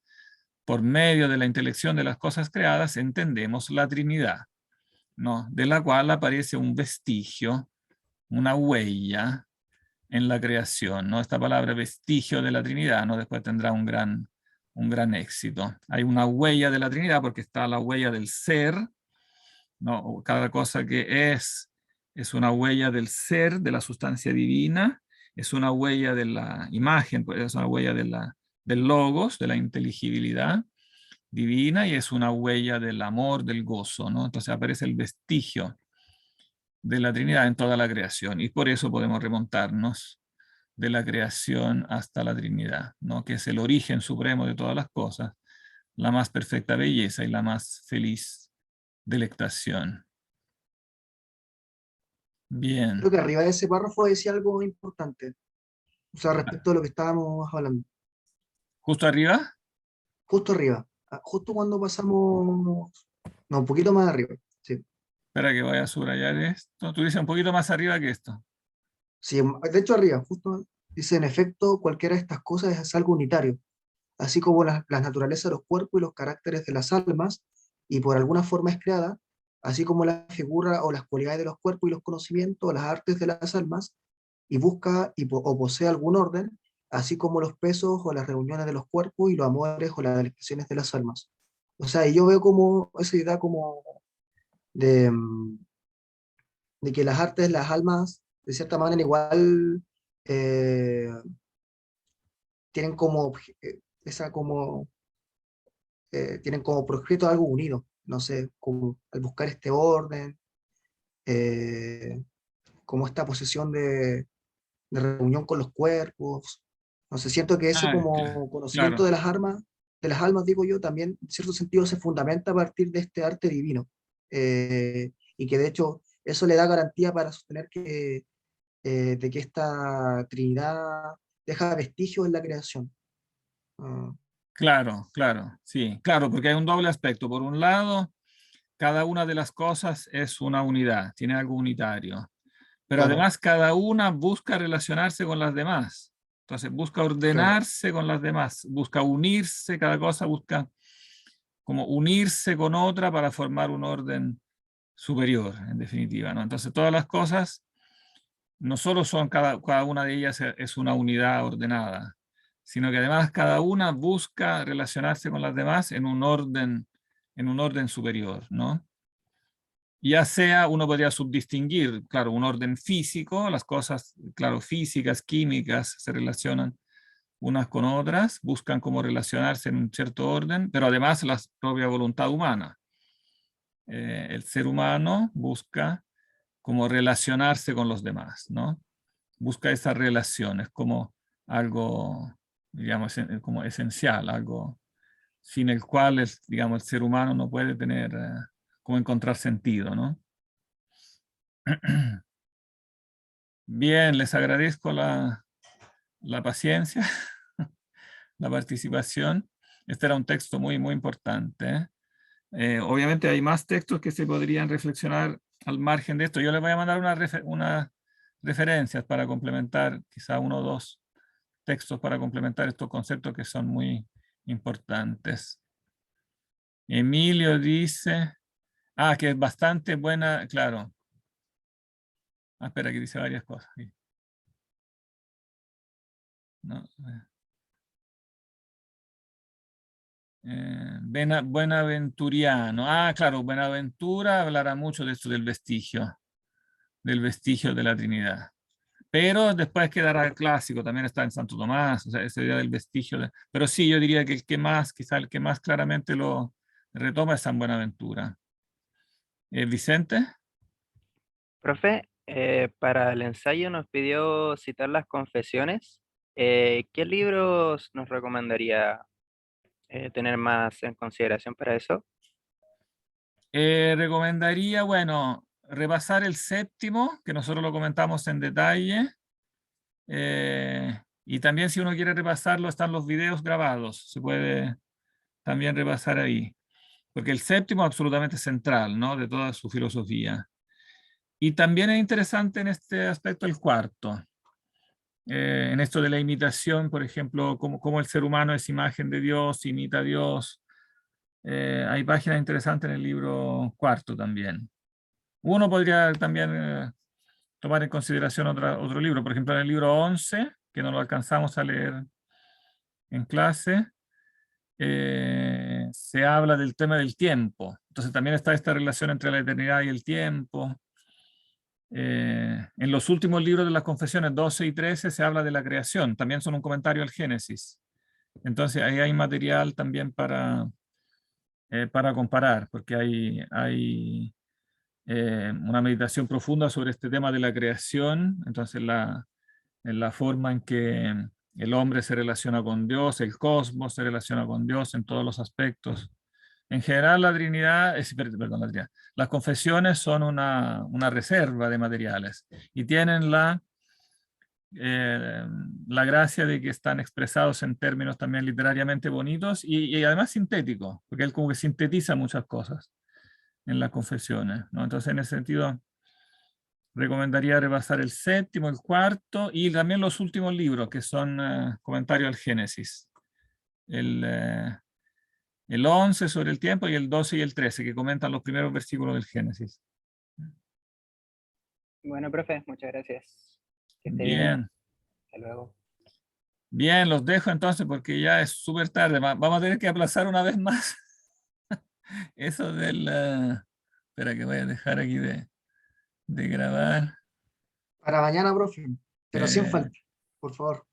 por medio de la intelección de las cosas creadas entendemos la Trinidad, ¿no? De la cual aparece un vestigio, una huella en la creación, ¿no? Esta palabra vestigio de la Trinidad, ¿no? Después tendrá un gran éxito. Hay una huella de la Trinidad porque está la huella del ser, ¿no? Cada cosa que es una huella del ser, de la sustancia divina, es una huella de la imagen, pues es una huella del logos, de la inteligibilidad divina y es una huella del amor, del gozo, ¿no? Entonces aparece el vestigio de la Trinidad en toda la creación y por eso podemos remontarnos de la creación hasta la Trinidad, ¿no? Que es el origen supremo de todas las cosas, la más perfecta belleza y la más feliz delectación. creo Bien, que arriba de ese párrafo decía algo importante, o sea, respecto a lo que estábamos hablando. justo arriba, Justo arriba, justo cuando pasamos, no, un poquito más arriba, sí. espera que voy a subrayar esto. Tú dices un poquito más arriba que esto. Sí, de hecho arriba, justo dice, en efecto, cualquiera de estas cosas es algo unitario, así como las naturalezas de los cuerpos y los caracteres de las almas, y por alguna forma es creada, así como la figura o las cualidades de los cuerpos y los conocimientos o las artes de las almas, y busca o posee algún orden, así como los pesos o las reuniones de los cuerpos y los amores o las expresiones de las almas. O sea, y yo veo como esa idea como de, de que las artes, las almas, de cierta manera igual eh, tienen como esa como tienen como proscrito algo unido, no sé, como al buscar este orden, eh, como esta posesión de reunión con los cuerpos. No sé, siento que ese como conocimiento Claro, de las almas, digo yo, también en cierto sentido se fundamenta a partir de este arte divino. Y que de hecho eso le da garantía para sostener de que esta Trinidad deja vestigios en la creación. Ah, claro, sí, claro, porque hay un doble aspecto. Por un lado, cada una de las cosas es una unidad, tiene algo unitario, pero claro, además cada una busca relacionarse con las demás. Entonces busca claro, ordenarse con las demás, busca unirse, cada cosa busca como unirse con otra para formar un orden superior, en definitiva, ¿no? Entonces todas las cosas no solo son cada una de ellas es una unidad ordenada, sino que además cada una busca relacionarse con las demás en un orden superior, ¿no? Ya sea, uno podría subdistinguir, claro, un orden físico, las cosas, claro, físicas, químicas, se relacionan unas con otras, buscan cómo relacionarse en un cierto orden, pero además la propia voluntad humana. El ser humano busca cómo relacionarse con los demás, ¿no? Busca esa relación, es como algo, digamos, como esencial, algo sin el cual, digamos, el ser humano no puede tener, como encontrar sentido, ¿no? Bien, les agradezco la paciencia, la participación. Este era un texto muy, muy importante. Obviamente hay más textos que se podrían reflexionar al margen de esto. Yo les voy a mandar unas referencias para complementar, quizá uno o dos textos para complementar estos conceptos que son muy importantes. Emilio dice, que es bastante buena, claro. Espera, que dice varias cosas. No, Buenaventuriano. Claro, Buenaventura hablará mucho de esto del vestigio de la Trinidad. Pero después quedará el clásico, también está en Santo Tomás, o sea, esa idea del vestigio. Pero sí, yo diría que el que más, quizá el que más claramente lo retoma es San Buenaventura. Vicente. Profe, para el ensayo nos pidió citar las confesiones. ¿Qué libros nos recomendaría tener más en consideración para eso? Recomendaría, bueno, repasar el séptimo, que nosotros lo comentamos en detalle. Y también si uno quiere repasarlo, están los videos grabados. Se puede también repasar ahí. Porque el séptimo es absolutamente central, ¿no? De toda su filosofía. Y también es interesante en este aspecto el cuarto. En esto de la imitación, por ejemplo, cómo el ser humano es imagen de Dios, imita a Dios. Hay páginas interesantes en el libro cuarto también. Uno podría también tomar en consideración otro libro, por ejemplo, en el libro 11, que no lo alcanzamos a leer en clase, se habla del tema del tiempo. Entonces también está esta relación entre la eternidad y el tiempo. En los últimos libros de las confesiones 12 y 13 se habla de la creación, también son un comentario al Génesis. Entonces ahí hay material también para comparar, porque hay una meditación profunda sobre este tema de la creación, entonces en la forma en que el hombre se relaciona con Dios, el cosmos se relaciona con Dios en todos los aspectos. En general, la Trinidad, perdón, la Trinidad, las confesiones son una reserva de materiales y tienen la gracia de que están expresados en términos también literariamente bonitos y además sintéticos, porque él como que sintetiza muchas cosas en las confesiones, ¿no? Entonces, en ese sentido, recomendaría repasar el séptimo, el cuarto y también los últimos libros, que son comentarios al Génesis. el 11 sobre el tiempo y el 12 y el 13, que comentan los primeros versículos del Génesis. Bueno, profe, muchas gracias. Que esté bien. Bien. Hasta luego. Bien, los dejo entonces porque ya es súper tarde. Vamos a tener que aplazar una vez más eso del... espera que voy a dejar aquí de grabar. Para mañana, profe, pero sin Eh, falta, por favor.